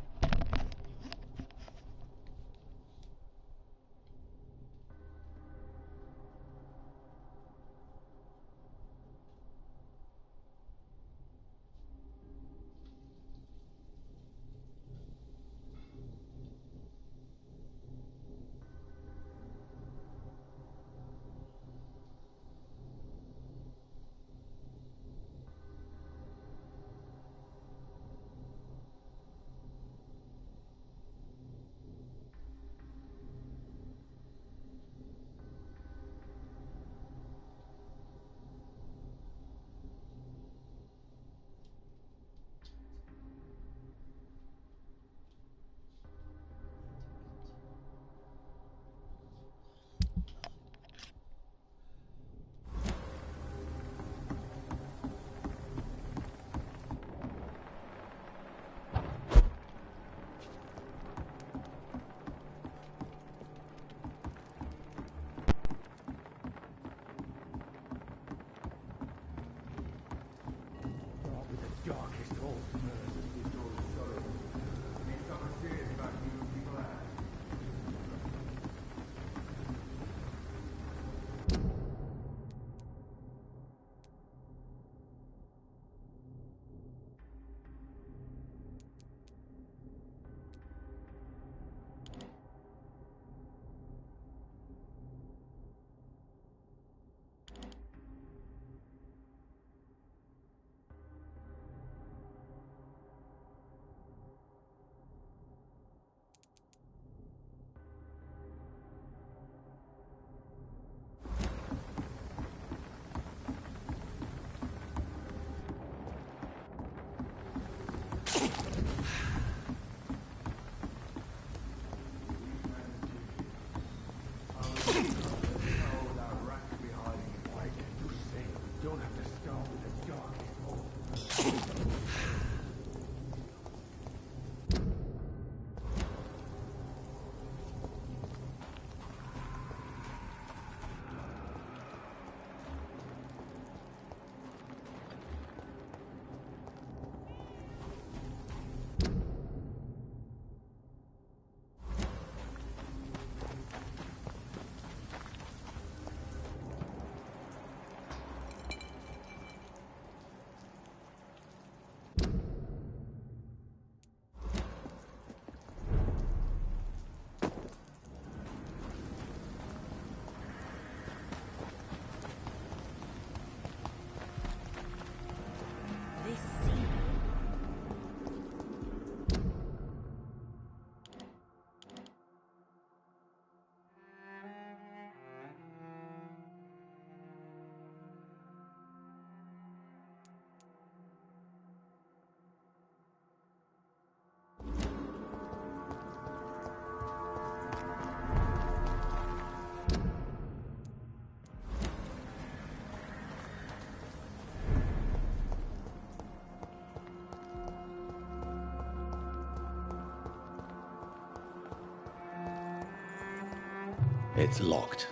It's locked.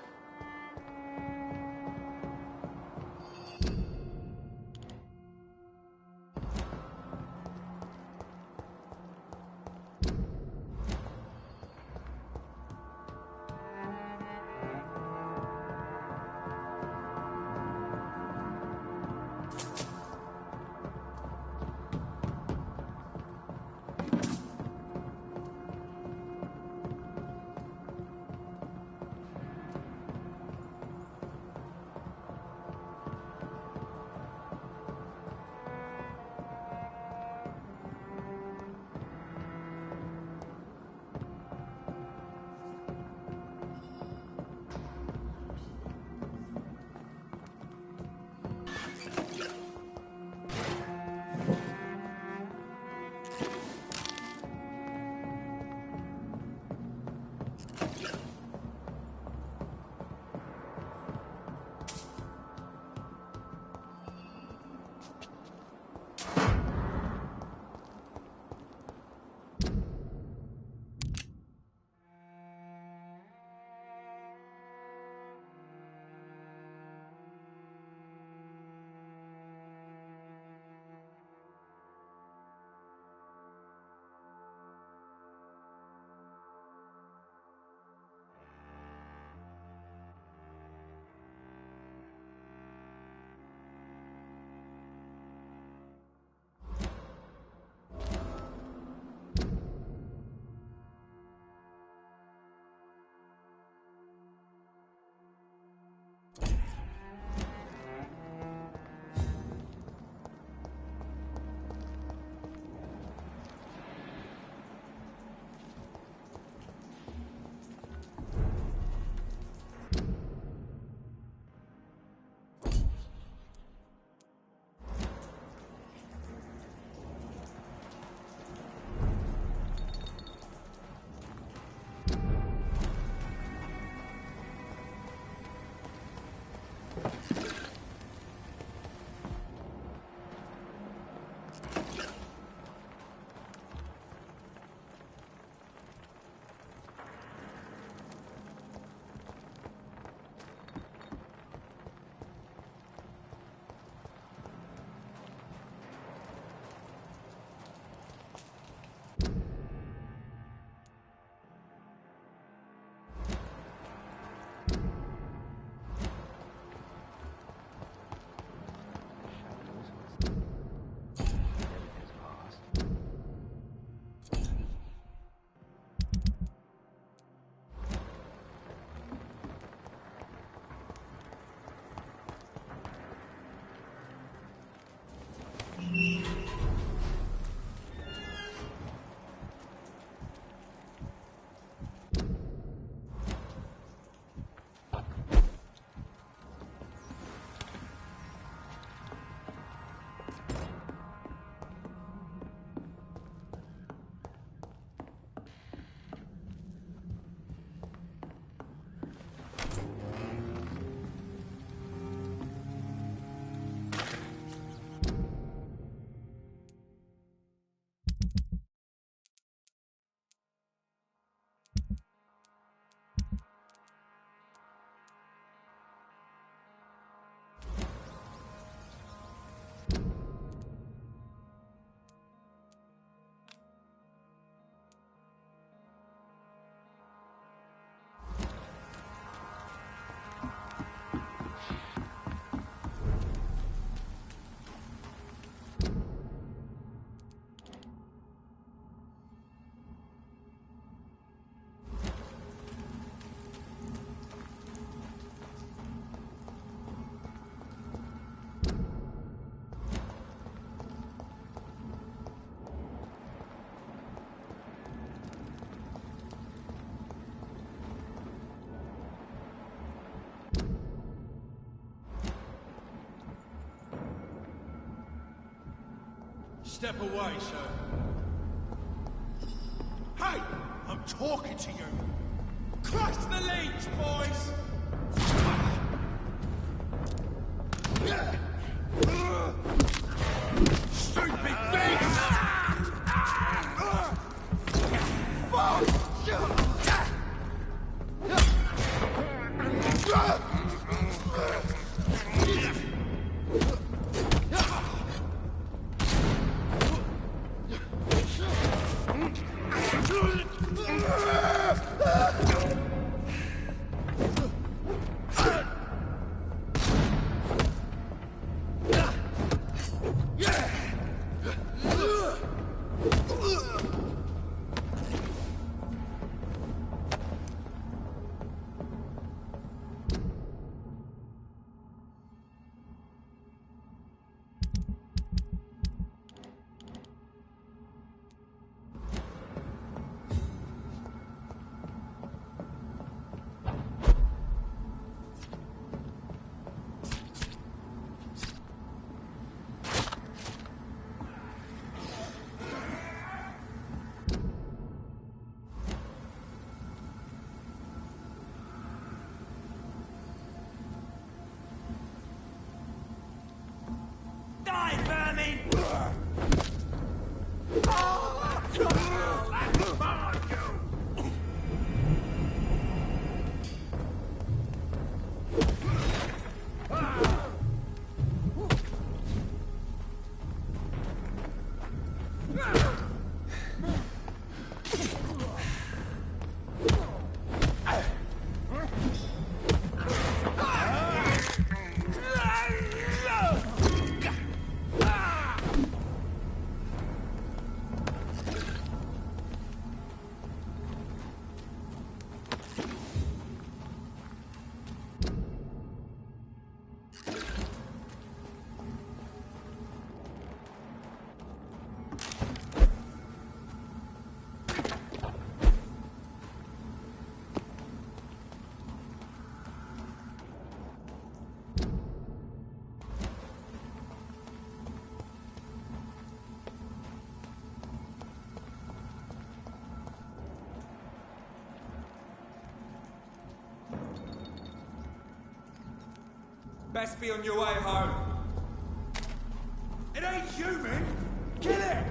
Step away, sir. Hey! I'm talking to you! Crush the leech, boys! Stupid beast! Best be on your way home. It ain't human! Kill it!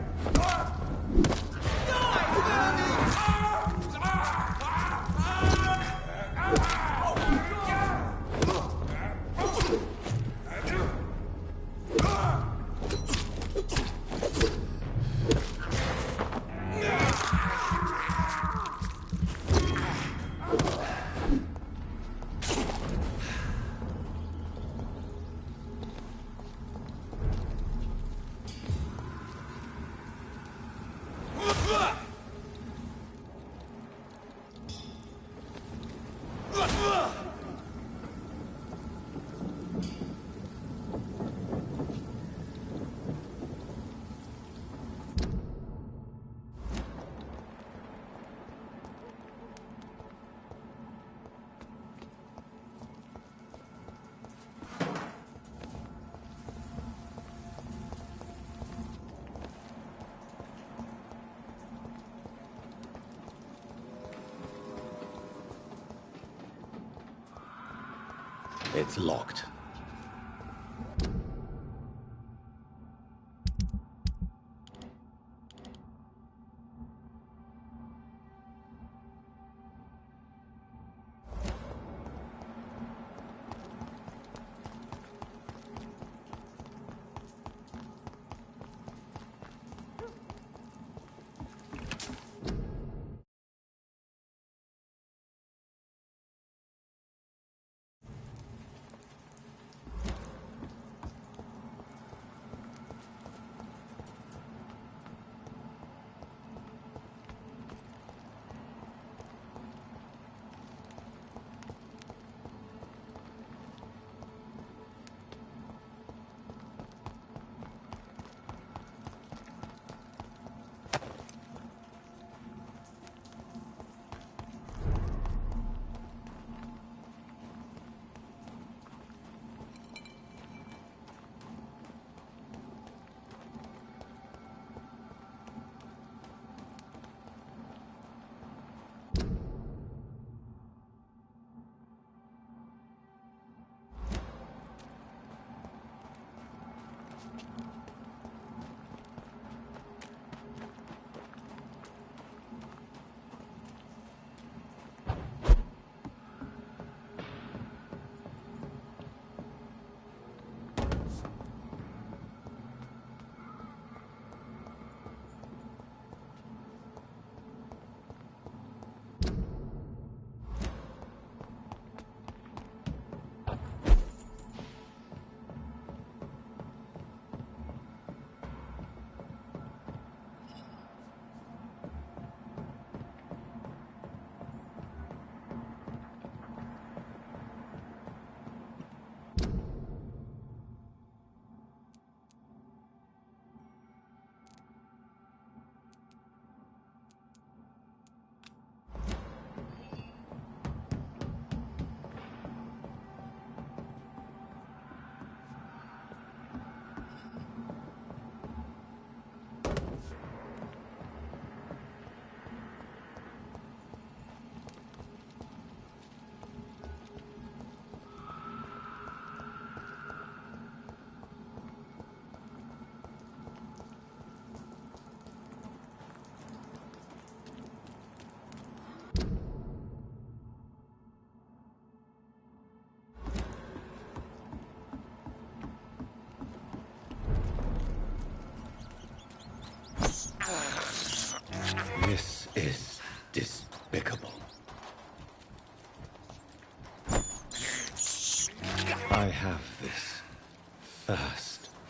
It's locked.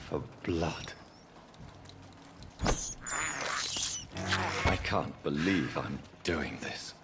for blood. I can't believe I'm doing this.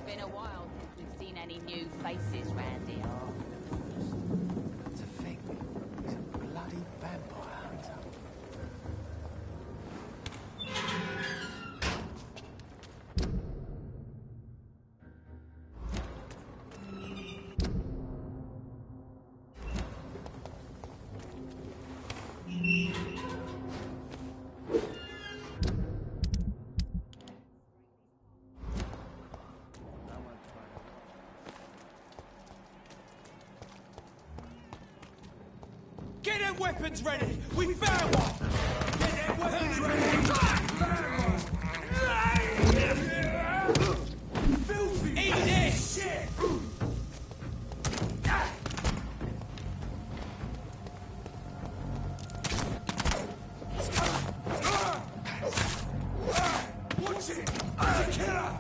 Been a while since we've seen any new faces round here. To think, he's a bloody vampire hunter. Get them weapons ready! We found one! Get them weapons ready! Filthy! Eat this! Shit! Watch it! It's a killer!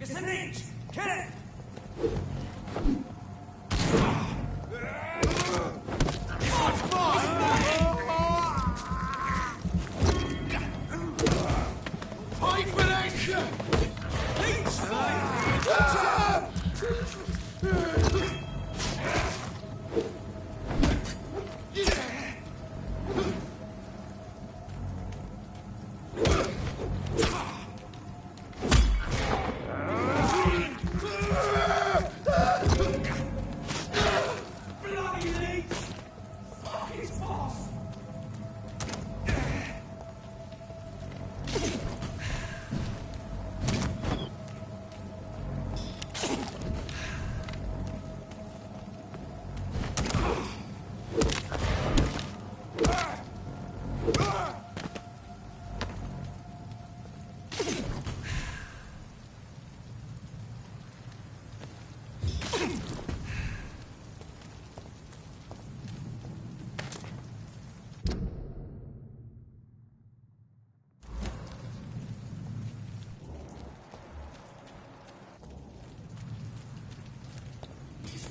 It's an inch! Kill it!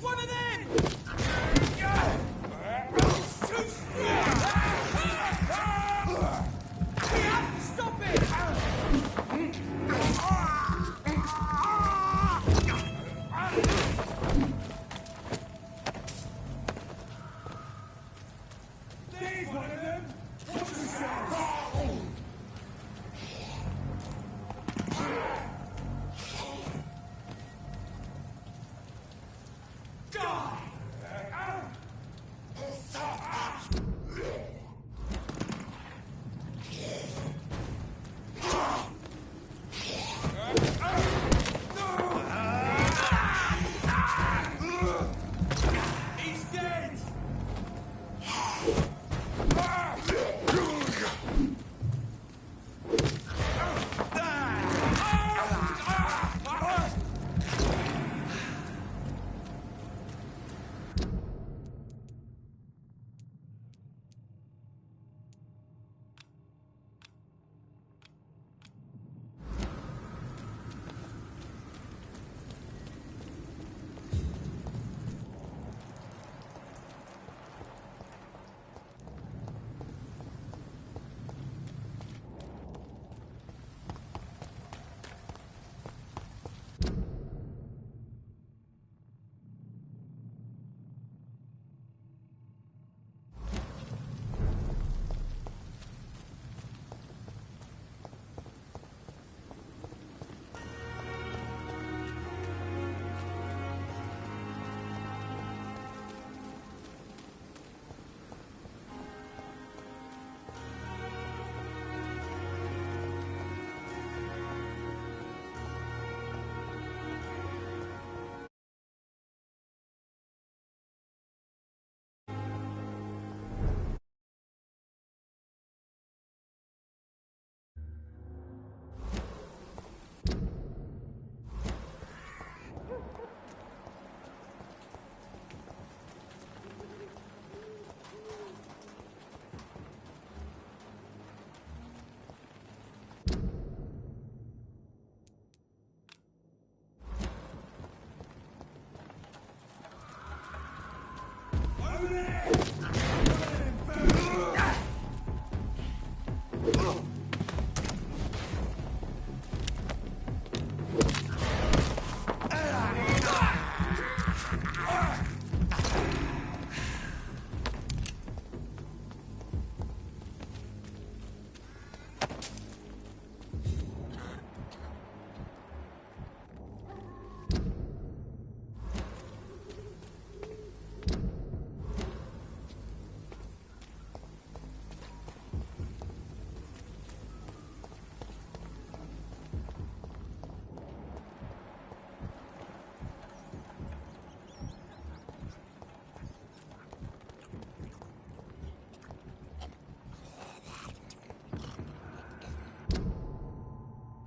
One of them! Stop it! There's one of them! Watch yourself!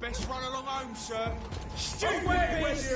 Best run along home, sir. Stupid beast!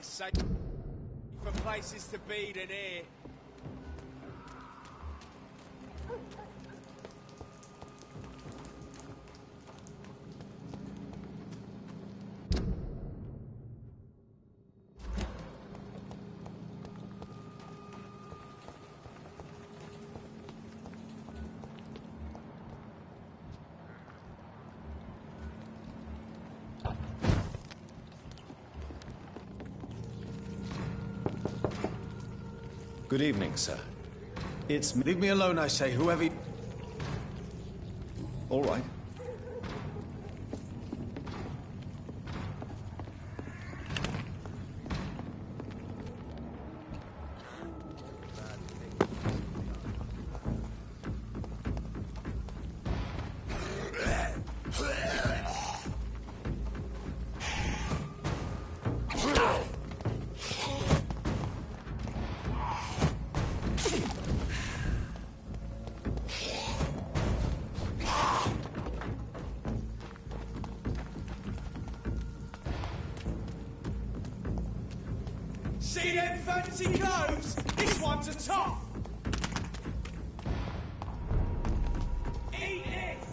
There's safe for places to be than here. Good evening, sir. It's me. Leave me alone, I say, whoever... All right. See them fancy clothes? This one's a top! Eat this!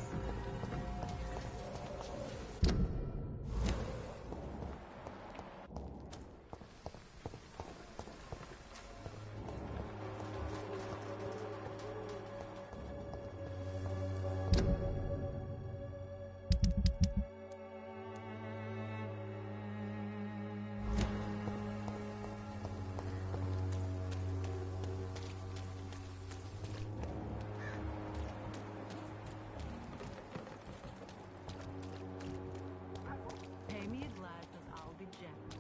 Pay me a glass and I'll be gentle.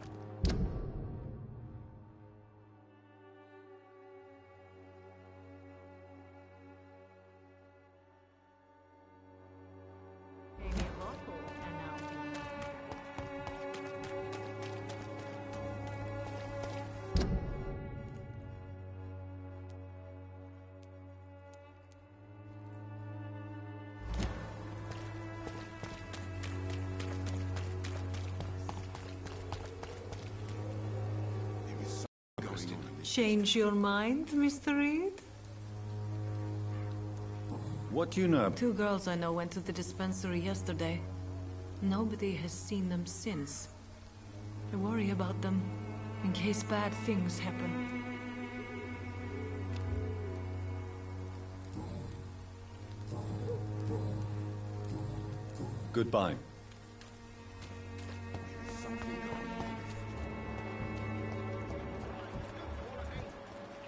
Pay me a bottle and I'll be Change your mind, Mr. Reed? What do you know? Two girls I know went to the dispensary yesterday. Nobody has seen them since. I worry about them, in case bad things happen. Goodbye.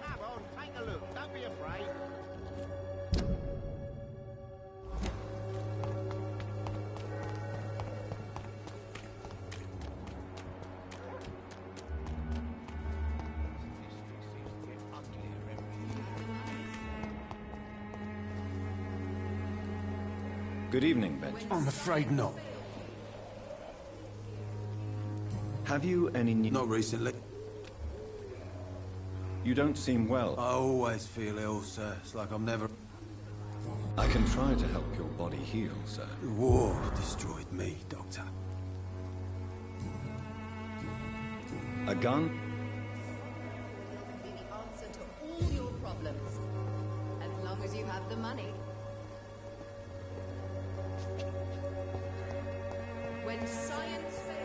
Come on, take a look. Don't be afraid. Good evening, Bench. I'm afraid not. Have you any new... Not recently. You don't seem well. I always feel ill, sir. It's like I'm never... I can try to help your body heal, sir. The war destroyed me, Doctor. A gun? Be the answer to all your problems. As long as you have the money. When science fails.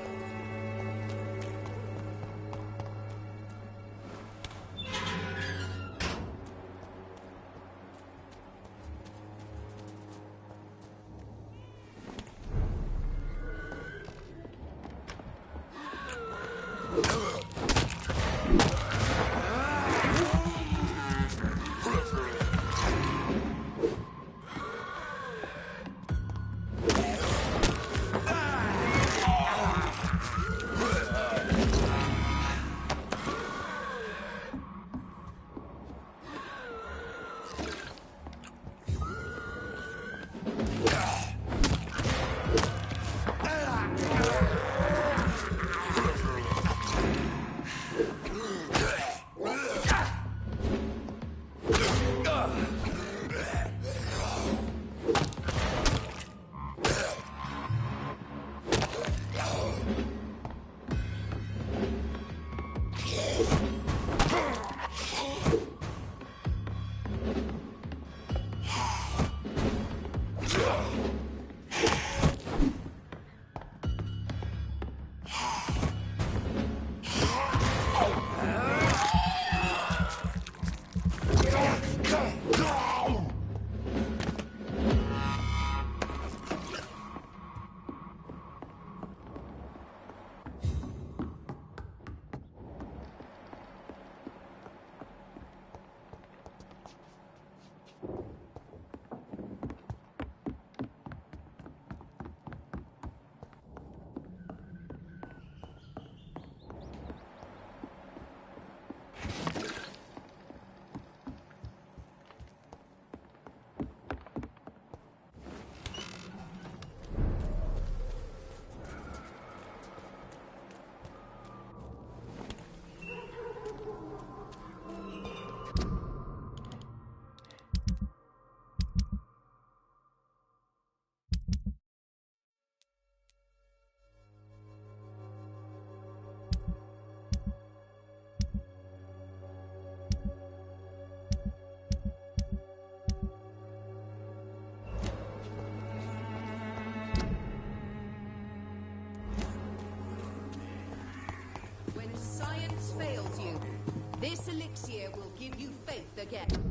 Vampyr will give you faith again.